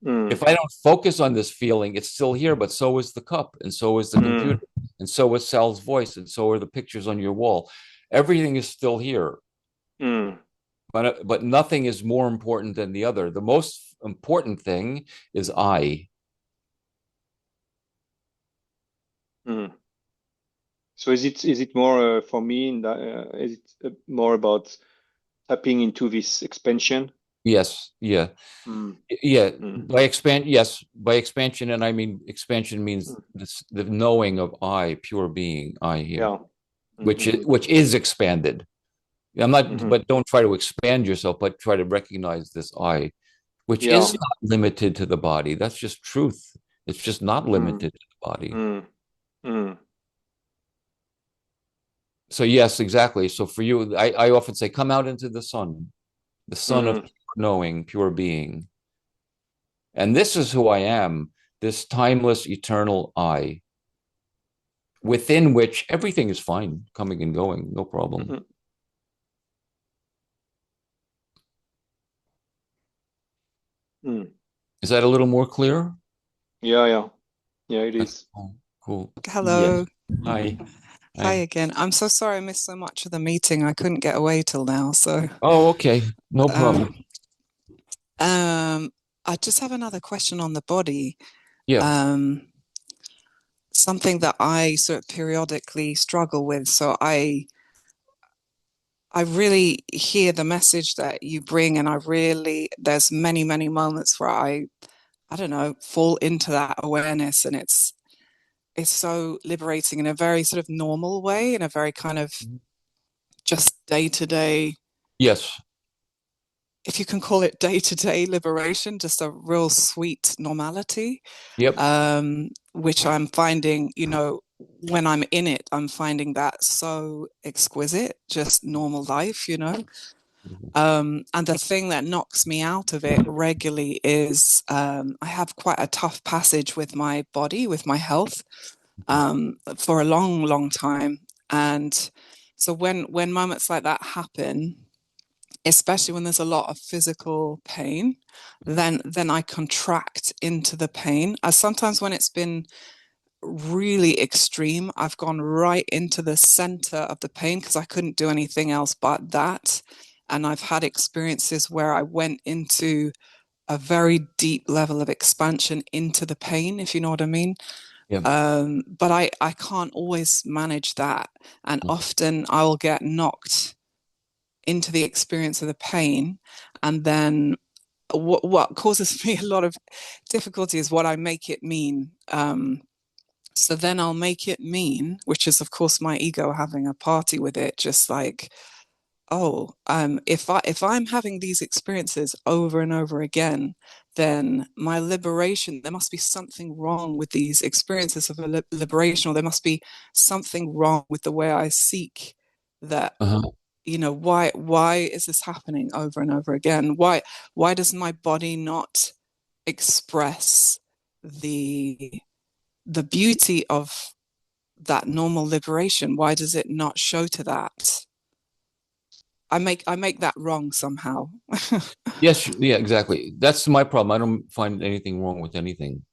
A: If I don't focus on this feeling, it's still here, but so is the cup, and so is the computer, and so is Sal's voice, and so are the pictures on your wall. Everything is still here. But nothing is more important than the other. The most important thing is I.
E: Mm. So is it more for me? Is it more about tapping into this expansion?
A: Yes, yeah.
E: Mm,
A: Yeah,
E: mm,
A: yes, by expansion, and I mean expansion means
E: mm.
A: this, the knowing of I, pure being, I here,
E: Yeah. Mm-hmm.
A: which is expanded. I'm not,
E: Mm-hmm.
A: but don't try to expand yourself, but try to recognize this I, which is
E: Yeah.
A: not limited to the body. That's just truth. It's just not
E: Mm,
A: limited to the body.
E: mm, mm,
A: So yes, exactly. So for you, I often say, come out into the sun of
E: mm-hmm.
A: pure knowing, pure being. And this is who I am, this timeless, eternal I, within which everything is fine, coming and going, no problem.
E: Mm-hmm. Mm.
A: Is that a little more clear?
E: Yeah, yeah. Yeah, it
A: That's
E: is.
A: cool. Cool. Yes.
F: Hello.
A: Hi.
F: Hi
A: Hi.
F: again. I'm so sorry I missed so much of the meeting. I couldn't get away till now. So,
A: Oh, okay. No
F: um,
A: problem.
F: I just have another question on the body.
A: Yeah.
F: Um, Something that I sort of periodically struggle with. So I really hear the message that you bring, and there's many, many moments where I don't know, fall into that awareness, and it's so liberating in a very sort of normal way, in a very kind of just day to day,
A: Yes.
F: if you can call it day-to-day liberation, just a real sweet normality,
A: Yep.
F: which I'm finding, when I'm in it, I'm finding that so exquisite, just normal life, And the thing that knocks me out of it regularly is I have quite a tough passage with my body, with my health, for a long, long time. And so when moments like that happen, especially when there's a lot of physical pain, then I contract into the pain. As sometimes when it's been really extreme, I've gone right into the center of the pain because I couldn't do anything else but that. And I've had experiences where I went into a very deep level of expansion into the pain, if you know what I mean.
A: Yep.
F: But I can't always manage that. And often I'll get knocked into the experience of the pain, and then what causes me a lot of difficulty is what I make it mean. So then I'll make it mean, which is of course my ego having a party with it, just like, oh, if I'm having these experiences over and over again, then my liberation, there must be something wrong with these experiences of liberation, or there must be something wrong with the way I seek that.
A: Uh-huh.
F: Why is this happening over and over again? Why does my body not express the beauty of that normal liberation? Why does it not show to that? I make that wrong somehow.
A: Yes. Yeah, exactly. That's my problem. I don't find anything wrong with anything.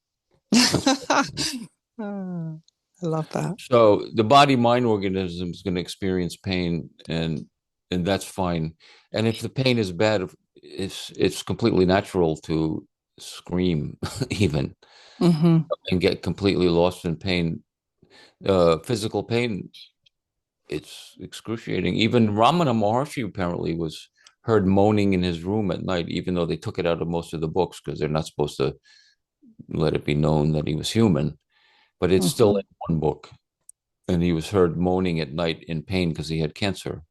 F: Oh, I love that.
A: So the body mind organism is going to experience pain, and that's fine. And if the pain is bad, it's completely natural to scream even
F: Mm-hmm.
A: and get completely lost in pain. Physical pain, it's excruciating. Even Ramana Maharshi apparently was heard moaning in his room at night, even though they took it out of most of the books because they're not supposed to let it be known that he was human. But it's still
F: Mm-hmm.
A: in one book. And he was heard moaning at night in pain because he had cancer.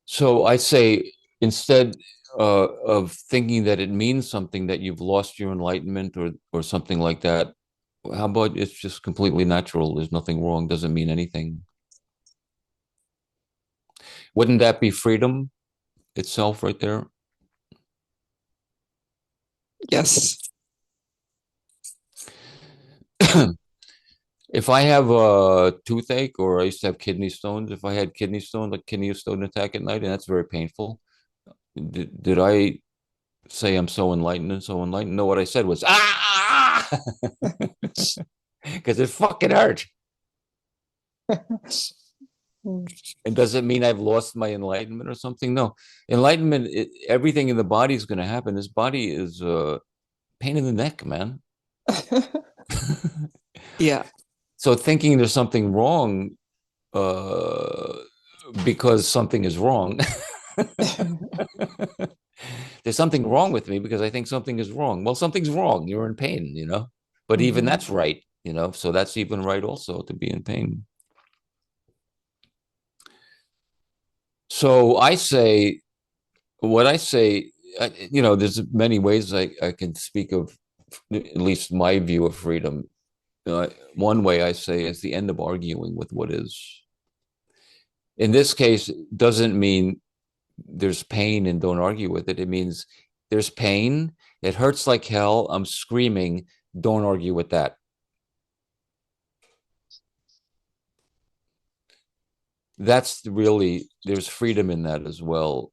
A: So I say, instead of thinking that it means something, that you've lost your enlightenment or something like that, how about it's just completely natural? There's nothing wrong. Doesn't mean anything. Wouldn't that be freedom itself right there?
F: Yes.
A: If I have a toothache, or I used to have kidney stones, if I had kidney stone, like kidney stone attack at night, and that's very painful, did I say I'm so enlightened and so enlightened? No, what I said was because it fucking hurt. And does it mean I've lost my enlightenment or something? No, enlightenment. Everything in the body is going to happen. This body is pain in the neck, man.
F: Yeah.
A: So thinking there's something wrong because something is wrong. There's something wrong with me because I think something is wrong. Well, something's wrong. You're in pain, but even
B: Mhm.
A: that's right, so that's even right also to be in pain. So what I say, there's many ways I can speak of at least my view of freedom. One way I say is the end of arguing with what is. In this case, doesn't mean there's pain and don't argue with it. It means there's pain. It hurts like hell. I'm screaming. Don't argue with that. That's really, there's freedom in that as well.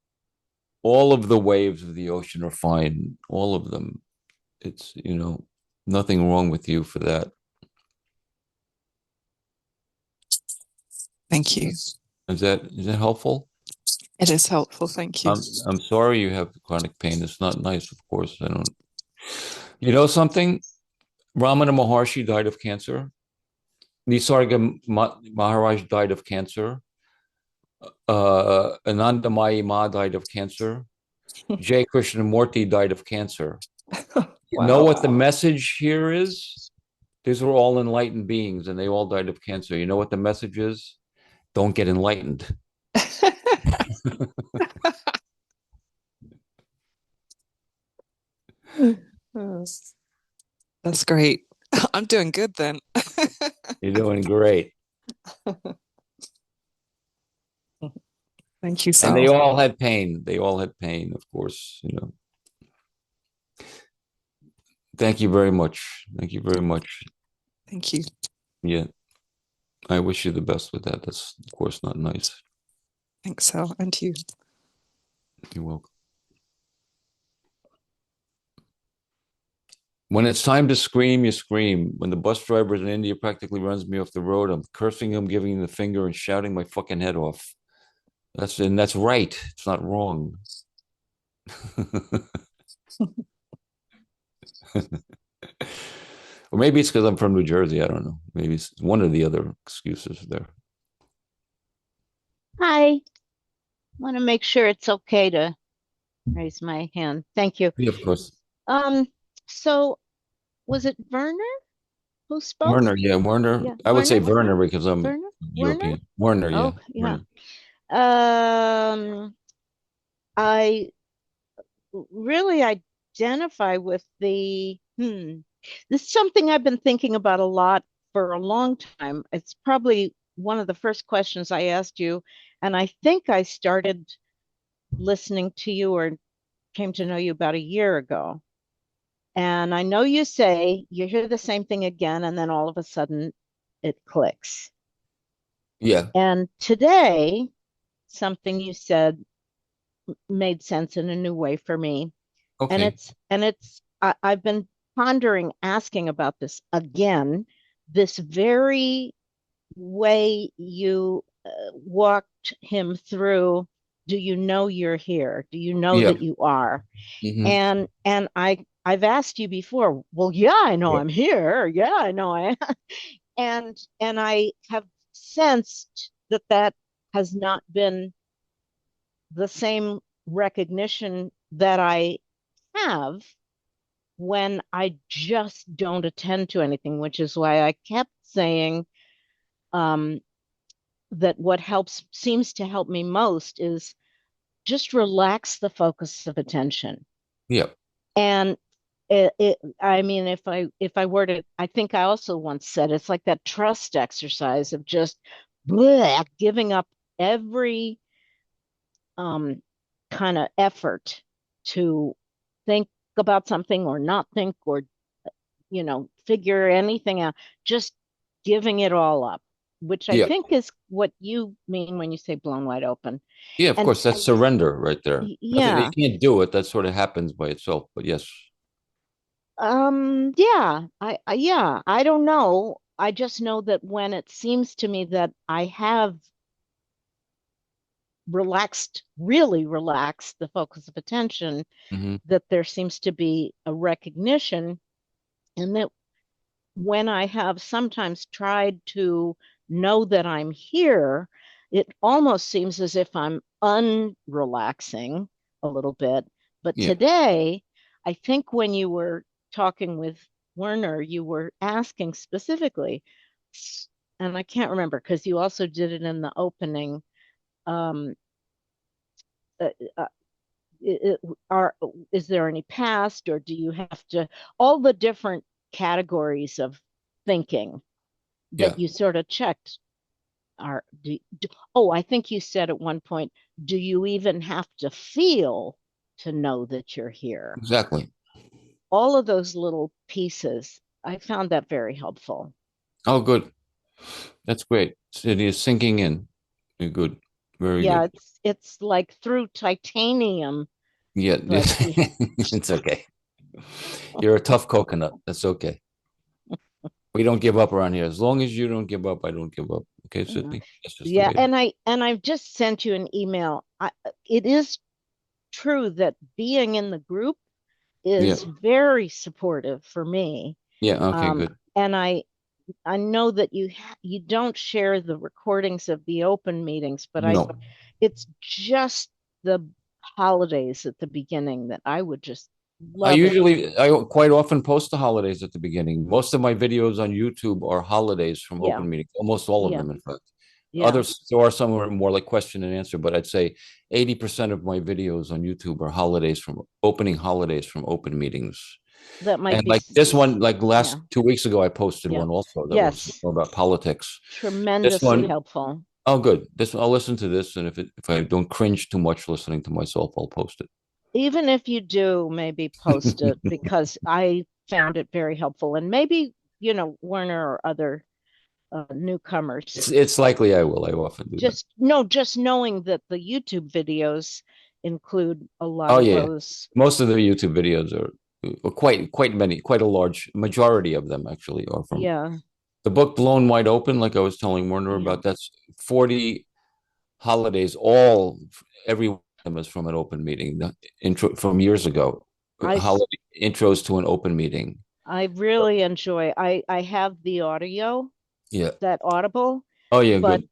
A: All of the waves of the ocean are fine. All of them. It's, nothing wrong with you for that.
F: Thank you.
A: Is that helpful?
F: It is helpful. Thank you.
A: I'm sorry you have chronic pain. It's not nice, of course. I don't. You know something? Ramana Maharshi died of cancer. Nisarga Maharaj died of cancer. Anandamayi Ma died of cancer. J. Krishnamurti died of cancer. You know what the message here is? These were all enlightened beings and they all died of cancer. You know what the message is? Don't get enlightened.
F: That's great. I'm doing good then.
A: You're doing great.
F: Thank you,
A: And
F: Sal.
A: they all had pain. They all had pain, of course, Thank you very much. Thank you very much.
F: Thank you.
A: Yeah. I wish you the best with that. That's, of course, not nice.
F: Thanks, Sal. And you.
A: You're welcome. When it's time to scream, you scream. When the bus driver in India practically runs me off the road, I'm cursing him, giving him the finger, and shouting my fucking head off. That's right. It's not wrong. Or maybe it's because I'm from New Jersey. I don't know. Maybe it's one of the other excuses there.
G: Hi. Want to make sure it's okay to raise my hand. Thank you.
A: Yeah, of course.
G: So was it Werner who spoke?
A: Werner, yeah, Werner.
G: Yeah,
A: I would say
G: Werner?
A: Werner because I'm
G: Werner?
A: European. Werner, yeah.
G: Oh, yeah.
A: Werner.
G: I really identify with this is something I've been thinking about a lot for a long time. It's probably one of the first questions I asked you, and I think I started listening to you or came to know you about a year ago. And I know you say you hear the same thing again, and then all of a sudden it clicks.
A: Yeah.
G: And today, something you said made sense in a new way for me.
A: Okay.
G: I've been pondering asking about this again, this very way you walked him through. Do you know you're here? Do you know
A: Yeah.
G: that you are?
A: Mhm.
G: And I've asked you before, well, yeah, I know
A: Yeah.
G: I'm here. Yeah, I know I am. And I have sensed that has not been the same recognition that I have when I just don't attend to anything, which is why I kept saying that what seems to help me most is just relax the focus of attention.
A: Yeah.
G: And I mean, if I were to, I think I also once said it's like that trust exercise of just giving up every kind of effort to think about something or not think or figure anything out, just giving it all up, which I
A: Yeah.
G: think is what you mean when you say blown wide open.
A: Yeah, of
G: And
A: course, that's surrender right there. Nothing,
G: yeah,
A: you can't do it. That sort of happens by itself. But yes.
G: yeah, I don't know. I just know that when it seems to me that I have really relaxed the focus of attention,
A: Mhm.
G: that there seems to be a recognition and that when I have sometimes tried to know that I'm here, it almost seems as if I'm unrelaxing a little bit. But
A: Yeah.
G: today, I think when you were talking with Werner, you were asking specifically, and I can't remember because you also did it in the opening. Um, uh, uh, i- are is there any past, or do you have to all the different categories of thinking
A: Yeah.
G: that you sort of checked are oh, I think you said at one point, do you even have to feel to know that you're here?
A: Exactly.
G: All of those little pieces, I found that very helpful.
A: Oh, good. That's great. It is sinking in. Good. Very
G: Yeah,
A: good.
G: it's like through titanium,
A: Yeah.
G: but
A: It's okay. You're a tough coconut. That's okay. We don't give up around here. As long as you don't give up, I don't give up. Okay,
G: yeah,
A: Sydney? That's just the
G: yeah,
A: way it is.
G: and I've just sent you an email. It is true that being in the group
A: Yeah.
G: is very supportive for me.
A: Yeah. Okay, good.
G: And I know that you don't share the recordings of the open meetings, but
A: No.
G: it's just the holidays at the beginning that I would just
A: I
G: love it.
A: usually, I quite often post the holidays at the beginning. Most of my videos on YouTube are holidays from
G: Yeah,
A: open meetings, almost all of
G: yeah,
A: them, in fact.
G: yeah.
A: Others, there are some who are more like question and answer, but I'd say 80% of my videos on YouTube are holidays from opening holidays from open meetings.
G: That might
A: And
G: be,
A: like this one, like last
G: yeah,
A: 2 weeks ago, I posted
G: yeah.
A: one also that was
G: Yes,
A: more about politics. This
G: tremendously
A: one,
G: helpful.
A: oh, good. This I'll listen to this, and if I don't cringe too much listening to myself, I'll post it.
G: Even if you do, maybe post it because I found it very helpful. And maybe, Werner or other newcomers,
A: It's likely I will. I often do that.
G: just knowing that the YouTube videos include a lot
A: Oh
G: of
A: yeah,
G: those.
A: most of the YouTube videos are quite many, quite a large majority of them actually are from
G: Yeah,
A: the book Blown Wide Open. Like I was telling Warner
G: yeah.
A: about, that's 40 holidays. All every one of them is from an open meeting. The intro from years ago.
G: I
A: Holiday intros to an open meeting.
G: I really enjoy. I have the audio,
A: Yeah.
G: that Audible,
A: Oh yeah,
G: but
A: good.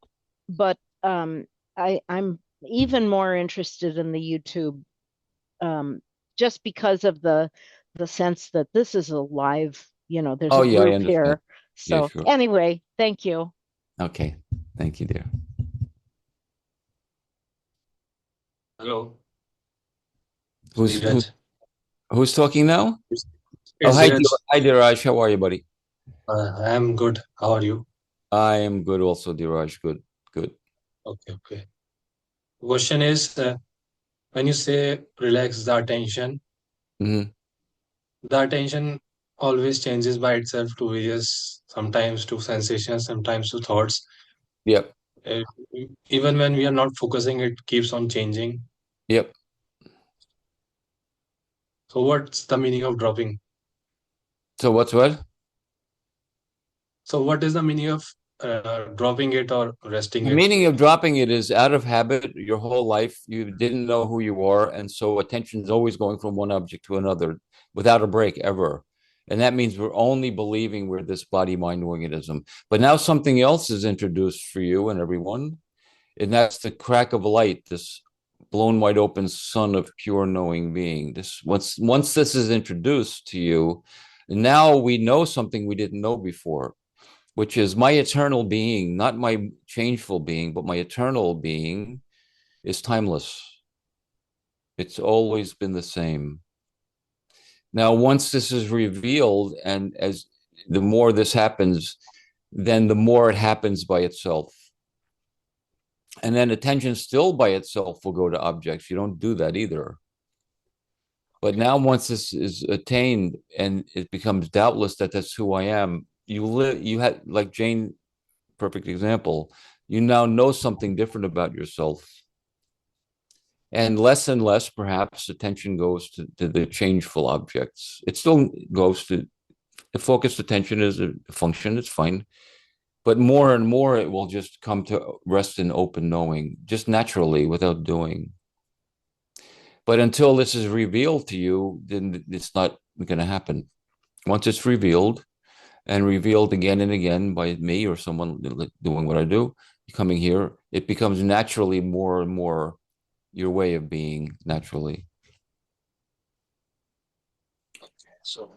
G: but I'm even more interested in the YouTube, um just because of the sense that this is a live, there's
A: Oh
G: a
A: yeah, I
G: group
A: understand.
G: here.
A: Yeah,
G: So
A: sure.
G: anyway, thank you.
A: Okay. Thank you, dear.
H: Hello,
A: Who's who,
H: Dheeraj.
A: who's talking now?
H: It's
A: Oh,
H: it's
A: hi,
H: Dheeraj.
A: Hi, Diraj. How are you, buddy?
H: I'm good. How are you?
A: I am good also, Diraj. Good, good.
H: Okay, okay. Question is, when you say relax
A: Hmm.
H: the attention always changes by itself to various, sometimes to sensations, sometimes to thoughts.
A: Yep,
H: Uh, Even when we are not focusing, it keeps on changing.
A: yep.
H: So, what's the meaning of dropping?
A: So what's what?
H: So, what is the meaning of dropping it or resting
A: The
H: it?
A: meaning of dropping it is out of habit your whole life. You didn't know who you are. And so attention is always going from one object to another without a break ever. And that means we're only believing we're this body mind organism. But now something else is introduced for you and everyone. And that's the crack of light, this blown wide open sun of pure knowing being. This once this is introduced to you, now we know something we didn't know before, which is my eternal being, not my changeful being, but my eternal being is timeless. It's always been the same. Now, once this is revealed, and as the more this happens, then the more it happens by itself. And then attention still by itself will go to objects. You don't do that either. But now, once this is attained and it becomes doubtless that that's who I am, you live, you had, like Jane, perfect example, you now know something different about yourself. And less, perhaps, attention goes to the changeful objects. It still goes to focused attention is a function, it's fine. But more and more, it will just come to rest in open knowing, just naturally without doing. But until this is revealed to you, then it's not going to happen. Once it's revealed, and revealed again and again by me or someone doing what I do, coming here, it becomes naturally more and more your way of being naturally.
H: So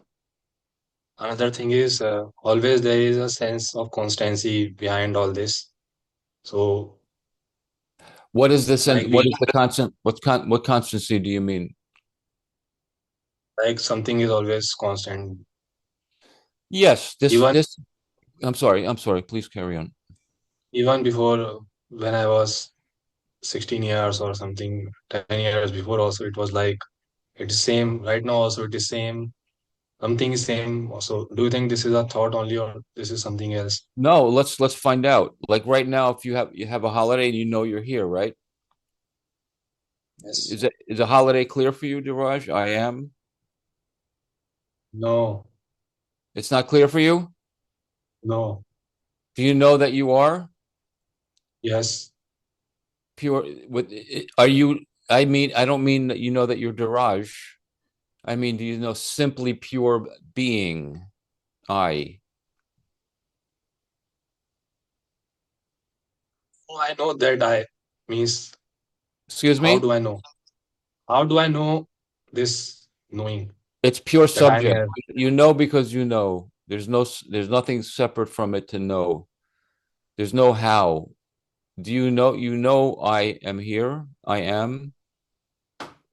H: another thing is always there is a sense of constancy behind all this. So
A: What is this
H: like
A: and what
H: we
A: is the constant, what constancy do you mean?
H: like something is always constant.
A: Yes,
H: Even
A: I'm sorry, please carry on.
H: even before when I was 16 years or something, 10 years before also it was like it is same. Right now also it is same. Something is same. Also, do you think this is a thought only or this is something else?
A: No, let's find out. Like right now, if you have a holiday and you know you're here, right?
H: Yes.
A: Is a holiday clear for you, Diraj? I am.
H: No,
A: It's not clear for you?
H: no,
A: Do you know that you are
H: yes,
A: pure? With are you? I mean, I don't mean that you know that you're Diraj. I mean, do you know simply pure being? I.
H: oh, I know that I means
A: Excuse
H: how
A: me?
H: do I know? How do I know this knowing
A: It's pure
H: that I'm
A: subject.
H: here?
A: You know because you know. There's nothing separate from it to know. There's no how. Do you know? You know I am here. I am.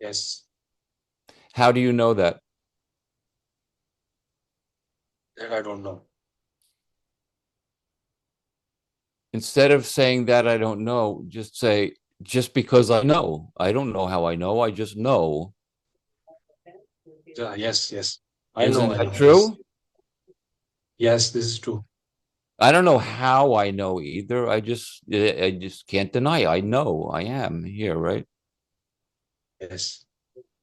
H: Yes,
A: How do you know that?
H: that I don't know.
A: Instead of saying that I don't know, just say, just because I know. I don't know how I know. I just know.
H: Yeah, yes, yes.
A: Isn't
H: I
A: that
H: know. Yes,
A: true?
H: yes, this is true.
A: I don't know how I know either. I just can't deny. I know I am here, right?
H: Yes,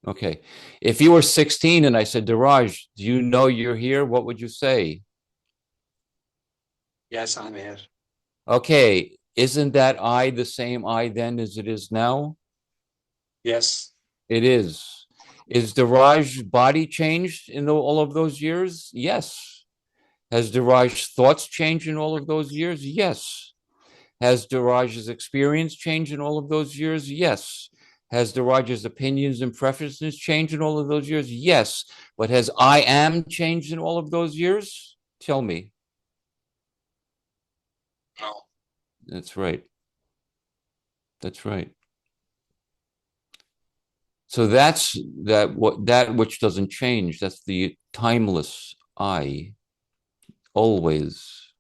A: Okay. If you were 16 and I said, Diraj, do you know you're here? What would you say?
H: yes, I'm here.
A: Okay. Isn't that I the same I then as it is now?
H: Yes,
A: It is. Is Diraj's body changed in all of those years? Yes. Has Diraj's thoughts changed in all of those years? Yes. Has Diraj's experience changed in all of those years? Yes. Has Diraj's opinions and preferences changed in all of those years? Yes. But has I am changed in all of those years? Tell me.
H: no,
A: That's right. That's right. So that's that which doesn't change. That's the timeless I, always.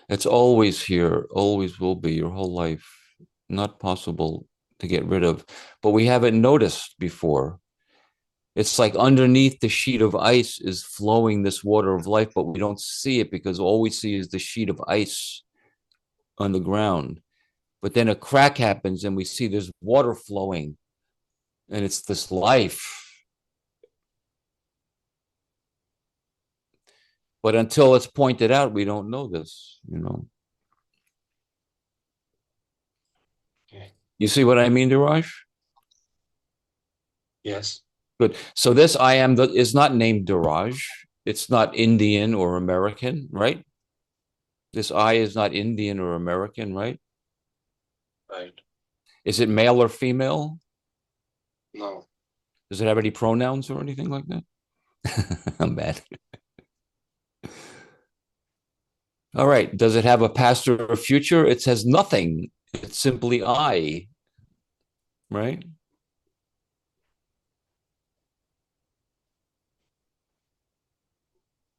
A: It's always here, always will be your whole life. Not possible to get rid of, but we haven't noticed before. It's like underneath the sheet of ice is flowing this water of life, but we don't see it because all we see is the sheet of ice on the ground. But then a crack happens and we see there's water flowing, and it's this life. But until it's pointed out, we don't know this, you know.
H: okay.
A: You see what I mean, Diraj?
H: Yes,
A: Good. So this I am is not named Diraj. It's not Indian or American, right? This I is not Indian or American, right?
H: right.
A: Is it male or female?
H: No,
A: Does it have any pronouns or anything like that? I'm bad. All right. Does it have a past or a future? It says nothing. It's simply I, right?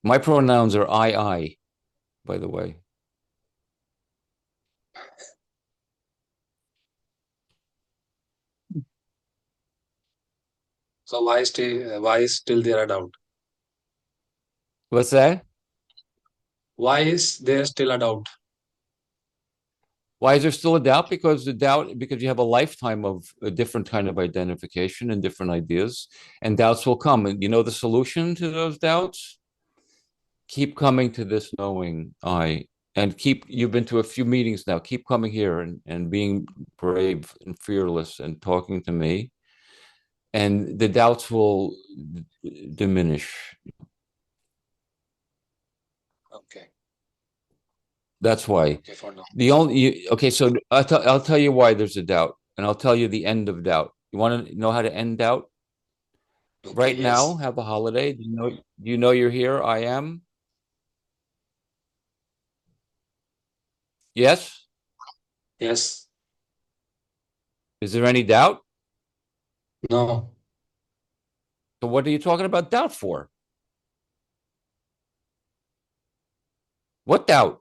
A: My pronouns are I, by the way.
H: so why is still there a doubt?
A: What's that?
H: Why is there still a doubt?
A: Why is there still a doubt? Because you have a lifetime of a different kind of identification and different ideas, and doubts will come. And you know the solution to those doubts? Keep coming to this knowing I, and you've been to a few meetings now. Keep coming here and being brave and fearless and talking to me, and the doubts will diminish. That's why.
H: Okay, for now.
A: Okay, so I'll tell you why there's a doubt, and I'll tell you the end of doubt. You want to know how to end doubt?
H: Okay,
A: Right now,
H: yes.
A: have a holiday. Do you know you're here? I am. Yes?
H: Yes.
A: Is there any doubt?
H: No.
A: So what are you talking about doubt for? What doubt?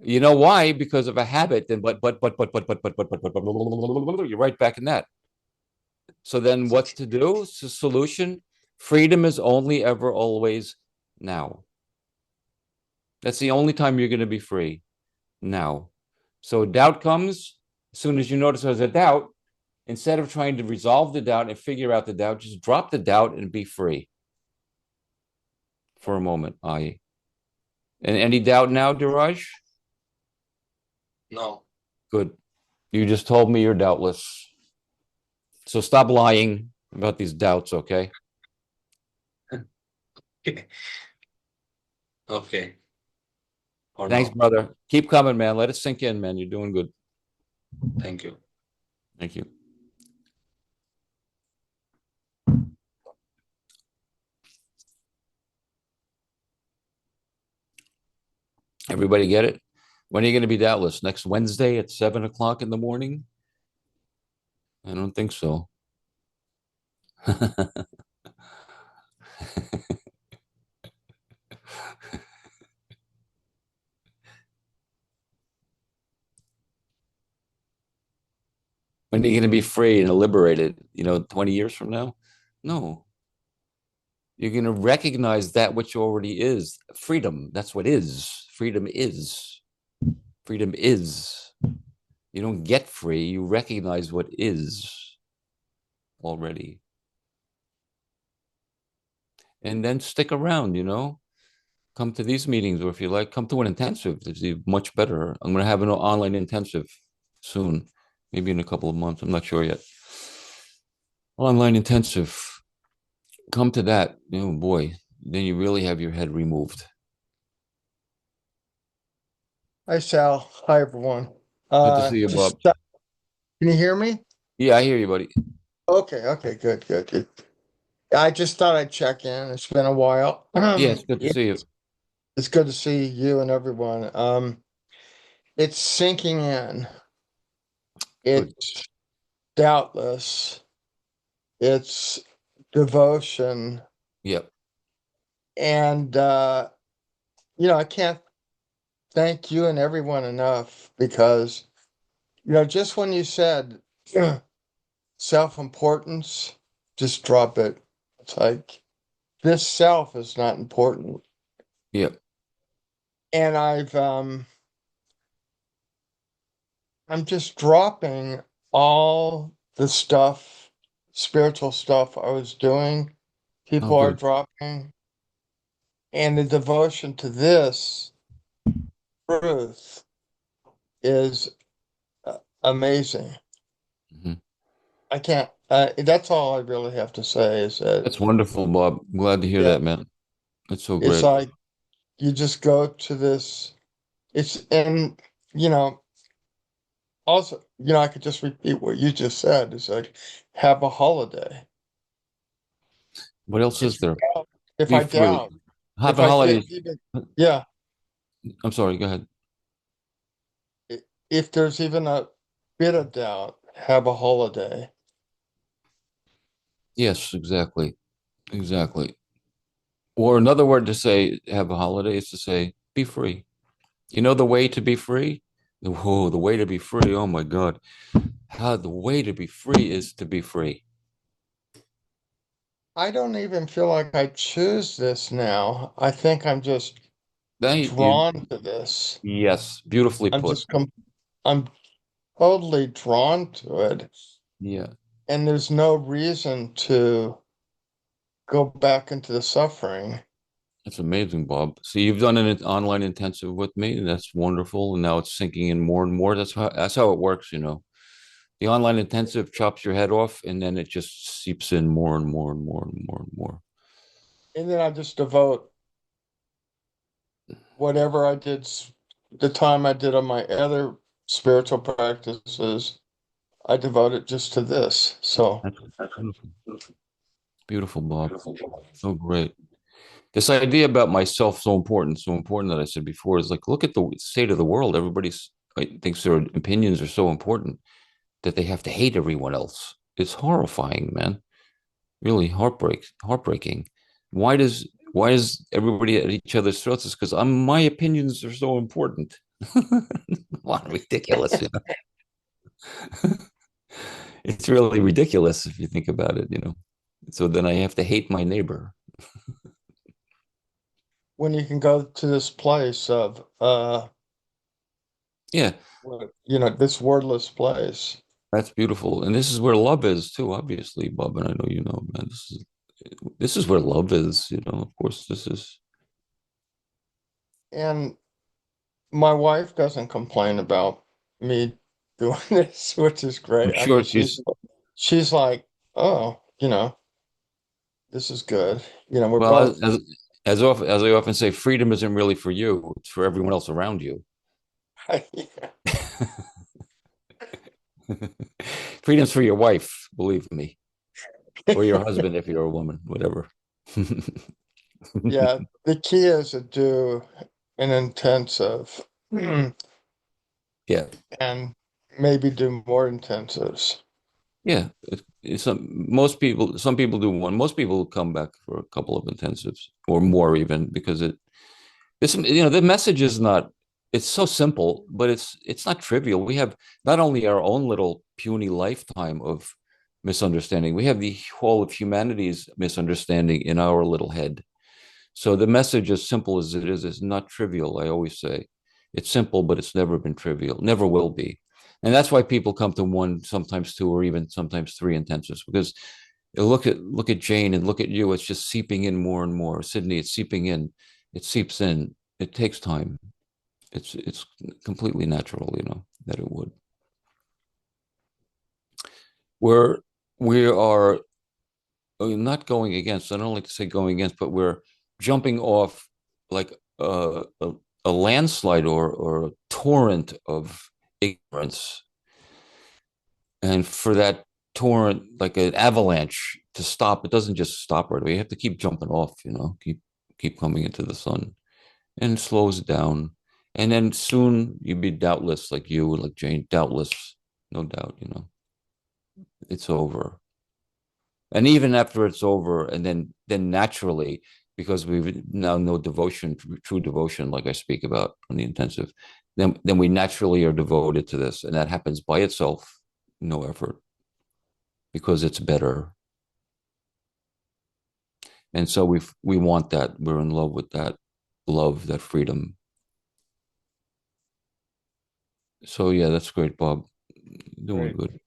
A: You know why? Because of a habit. Then you're right back in that. So then what to do? Solution? Freedom is only ever always now. That's the only time you're going to be free. Now. So doubt comes as soon as you notice there's a doubt. Instead of trying to resolve the doubt and figure out the doubt, just drop the doubt and be free for a moment. And any doubt now, Diraj?
H: No.
A: Good. You just told me you're doubtless. So stop lying about these doubts, okay?
H: Okay. Okay. For
A: Thanks,
H: now.
A: brother. Keep coming, man. Let it sink in, man. You're doing good.
H: Thank you.
A: Thank you. Everybody get it? When are you going to be doubtless? Next Wednesday at 7 o'clock in the morning? I don't think so. When are you going to be free and liberated? 20 years from now? No. You're going to recognize that which already is freedom. That's what is. Freedom is. Freedom is. You don't get free. You recognize what is already. And then stick around, Come to these meetings, or if you like, come to an intensive. It's much better. I'm going to have an online intensive soon, maybe in a couple of months. I'm not sure yet. Online intensive. Come to that. Oh boy, then you really have your head removed.
I: Hi, Sal. Hi, everyone.
A: Good to see you, Bob.
I: Can you hear me?
A: Yeah, I hear you, buddy.
I: Okay, good. I just thought I'd check in. It's been a while.
A: Yeah, it's good to see you.
I: It's good to see you and everyone. It's sinking in.
A: Good.
I: It's doubtless. It's devotion.
A: Yep.
I: And I can't thank you and everyone enough because, just when you said self-importance, just drop it. It's like this self is not important.
A: Yep.
I: And I'm just dropping all the stuff, spiritual stuff I was doing. People are
A: good.
I: dropping. And the devotion to this truth is amazing.
A: Mhm.
I: I can't, that's all I really have to say is that
A: That's wonderful, Bob. Glad to hear
I: Yeah.
A: that, man. That's so
I: it's
A: great.
I: like you just go to this, and, also, I could just repeat what you just said. It's like, have a holiday.
A: What else is there?
I: If
A: Be
I: I
A: free.
I: doubt,
A: Have
I: if
A: a
I: I
A: holiday.
I: think even, yeah,
A: I'm sorry, go ahead.
I: if there's even a bit of doubt, have a holiday.
A: Yes, exactly. Exactly. Or another word to say have a holiday is to say be free. You know the way to be free? Whoa, the way to be free. Oh my God. How the way to be free is to be free.
I: I don't even feel like I choose this now. I think I'm just
A: Thank you.
I: drawn to this.
A: Yes, beautifully
I: I'm
A: put.
I: just I'm totally drawn to it,
A: Yeah.
I: and there's no reason to go back into the suffering.
A: That's amazing, Bob. So you've done an online intensive with me, and that's wonderful. And now it's sinking in more and more. That's how it works. The online intensive chops your head off, and then it just seeps in more and more and more and more and more.
I: And then I just devote whatever I did the time I did on my other spiritual practices, I devoted just to this. So
A: That's beautiful, Bob. So great. This idea about myself so important that I said before is like, look at the state of the world. Everybody's thinks their opinions are so important that they have to hate everyone else. It's horrifying, man. Really heartbreaking. Why does everybody at each other's throats? It's because my opinions are so important. What ridiculous, you know? It's really ridiculous if you think about it, you know. So then I have to hate my neighbor.
I: when you can go to this place of
A: Yeah,
I: this wordless place.
A: that's beautiful. And this is where love is too, obviously, Bob. And I know you know, man. This is where love is, you know. Of course, this is.
I: And my wife doesn't complain about me doing this, which is
A: I'm
I: great. I
A: sure
I: mean, she's like, oh, this is good. We're
A: well,
I: both.
A: as I often say, freedom isn't really for you; it's for everyone else around you.
I: Yeah.
A: Freedom's for your wife, believe me, or your husband if you're a woman, whatever.
I: Yeah, the key is to do an intensive
A: Yeah,
I: and maybe do more intensives.
A: yeah. Some people do one. Most people come back for a couple of intensives or more, even because the message is not. It's so simple, but it's not trivial. We have not only our own little puny lifetime of misunderstanding, we have the whole of humanity's misunderstanding in our little head. So the message, as simple as it is not trivial. I always say it's simple, but it's never been trivial, never will be. And that's why people come to one, sometimes two, or even sometimes three intensives, because look at Jane and look at you. It's just seeping in more and more. Sydney, it's seeping in. It seeps in. It takes time. It's completely natural, that it would. We are not going against. I don't like to say going against, but we're jumping off like a landslide or a torrent of ignorance, and for that torrent, like an avalanche, to stop, it doesn't just stop right away. You have to keep jumping off, keep coming into the sun, and it slows down. And then soon you'd be doubtless, like you, like Jane, doubtless, no doubt, it's over. And even after it's over, and then naturally, because we've now know devotion, true devotion, like I speak about on the intensive, then we naturally are devoted to this, and that happens by itself, no effort, because it's better. And so we want that. We're in love with that love, that freedom. So yeah, that's great, Bob. Doing
I: Great.
A: good.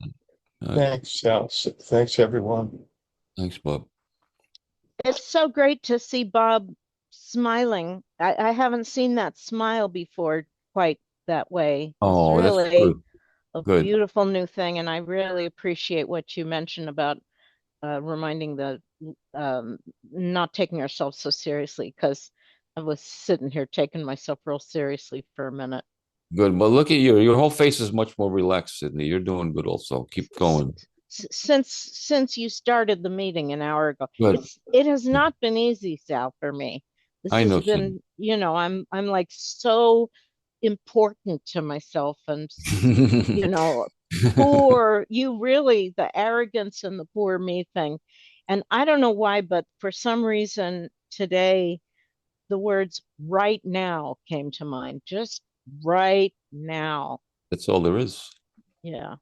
I: Thanks, Alice. Thanks, everyone.
A: Thanks, Bob.
G: It's so great to see Bob smiling. I haven't seen that smile before quite that way. It's
A: Oh, that's
G: really
A: good.
G: a
A: Good.
G: beautiful new thing, and I really appreciate what you mentioned about reminding the not taking ourselves so seriously, because I was sitting here taking myself real seriously for a minute.
A: Good. Well, look at you. Your whole face is much more relaxed, Sydney. You're doing good also. Keep going.
G: Since you started the meeting an hour ago,
A: Good.
G: it has not been easy, Sal, for me. This
A: I
G: has
A: know,
G: been, I'm like so important to myself, and poor you, really, the arrogance and the poor me thing. And I don't know why, but for some reason today the words right now came to mind. Just right now.
A: That's all there is.
G: Yeah.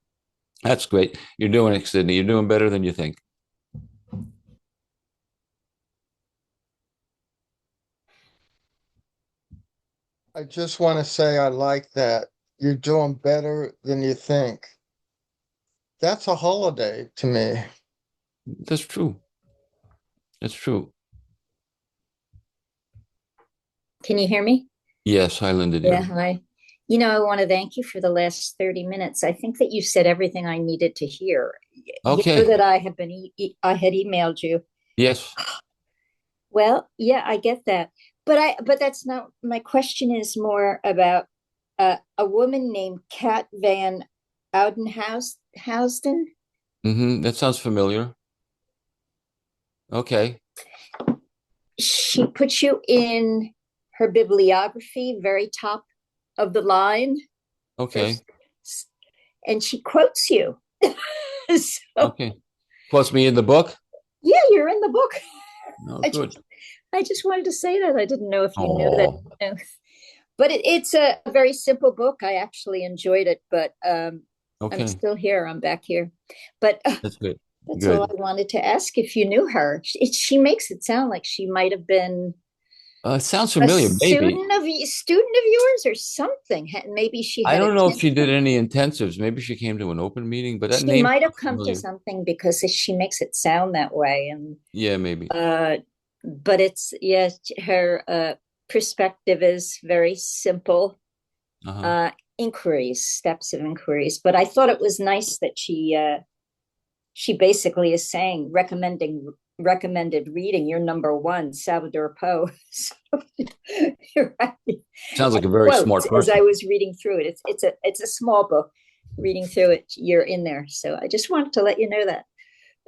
A: That's great. You're doing it, Sydney. You're doing better than you think.
I: I just want to say I like that. You're doing better than you think. That's a holiday to me.
A: That's true. That's true.
J: Can you hear me?
A: Yes, hi, Linda.
J: Yeah, hi. I want to thank you for the last 30 minutes. I think that you said everything I needed to hear.
A: Okay.
J: You know that I had emailed you.
A: Yes.
J: Well, yeah, I get that. But that's not my question. Is more about a woman named Kat Van Oudenhousden.
A: That sounds familiar. Okay.
J: She puts you in her bibliography, very top of the line.
A: Okay.
J: And she quotes you. So,
A: Okay. Quotes me in the book?
J: yeah, you're in the book.
A: Oh,
J: I
A: good.
J: just wanted to say that. I didn't know if you knew
A: Oh,
J: that. But it's a very simple book. I actually enjoyed it, but I'm
A: okay.
J: still here. I'm back here. But
A: That's good.
J: that's
A: Good.
J: all I wanted to ask if you knew her. She makes it sound like she might have been
A: It sounds
J: a
A: familiar. Maybe.
J: student of yours or something. Maybe she
A: I
J: had
A: don't know if she
J: attended.
A: did any intensives. Maybe she came to an open meeting, but that
J: She
A: name
J: might have
A: sounds
J: come to
A: familiar.
J: something because she makes it sound that way. And
A: Yeah, maybe.
J: but it's, yeah, her perspective is very simple.
A: Uh-huh.
J: Inquiries, steps of inquiries. But I thought it was nice that she basically is saying recommended reading. You're number one, Salvador Poe. So you're right.
A: Sounds like a very smart
J: As I
A: person.
J: was reading through it, it's a small book. Reading through it, you're in there. So I just wanted to let you know that.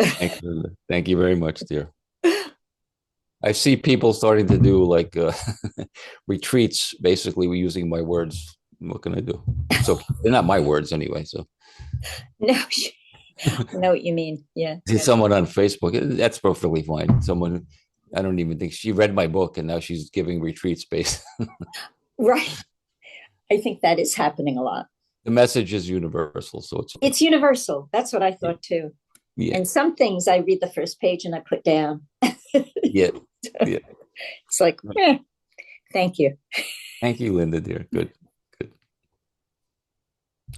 A: Thank you. Thank you very much, dear. I see people starting to do like retreats, basically using my words. What can I do? So they're not my words anyway. So
J: No, I know what you mean. Yeah.
A: see someone on Facebook. That's perfectly fine. Someone, I don't even think she read my book and now she's giving retreats based.
J: Right. I think that is happening a lot.
A: The message is universal, so
J: It's universal. That's what I thought too.
A: yeah,
J: And some things I read the first page and I put down.
A: yeah, yeah.
J: It's like, thank you.
A: Thank you, Linda, dear. Good, good.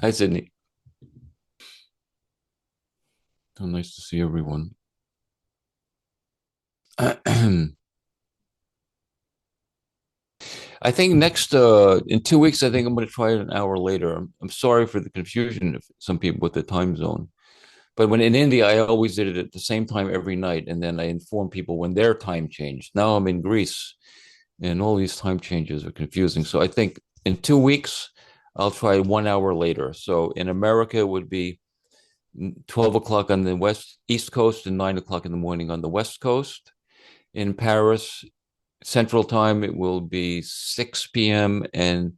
A: Hi, Sydney. So nice to see everyone. I think next in 2 weeks, I think I'm going to try it an hour later. I'm sorry for the confusion of some people with the time zone, but when in India, I always did it at the same time every night, and then I inform people when their time changed. Now I'm in Greece, and all these time changes are confusing. So I think in 2 weeks, I'll try 1 hour later. So in America, it would be 12 o'clock on the East Coast and 9 o'clock in the morning on the West Coast. In Paris, Central Time, it will be 6 p.m. and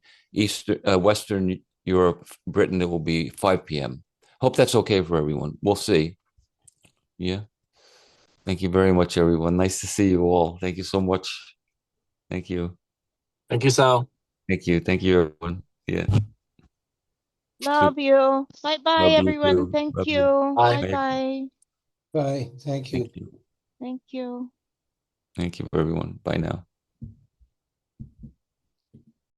A: Western Europe, Britain, it will be 5 p.m. Hope that's okay for everyone. We'll see. Yeah. Thank you very much, everyone. Nice to see you all. Thank you so much. Thank you.
H: Thank you, Sal.
A: Thank you. Thank you, everyone. Yeah.
G: Love you. Bye bye,
A: Love you
G: everyone.
A: too.
G: Thank
A: Love you.
G: you.
H: Bye.
G: Bye bye.
C: Bye, thank you.
A: Thank you.
G: Thank you.
A: Thank you, everyone. Bye now.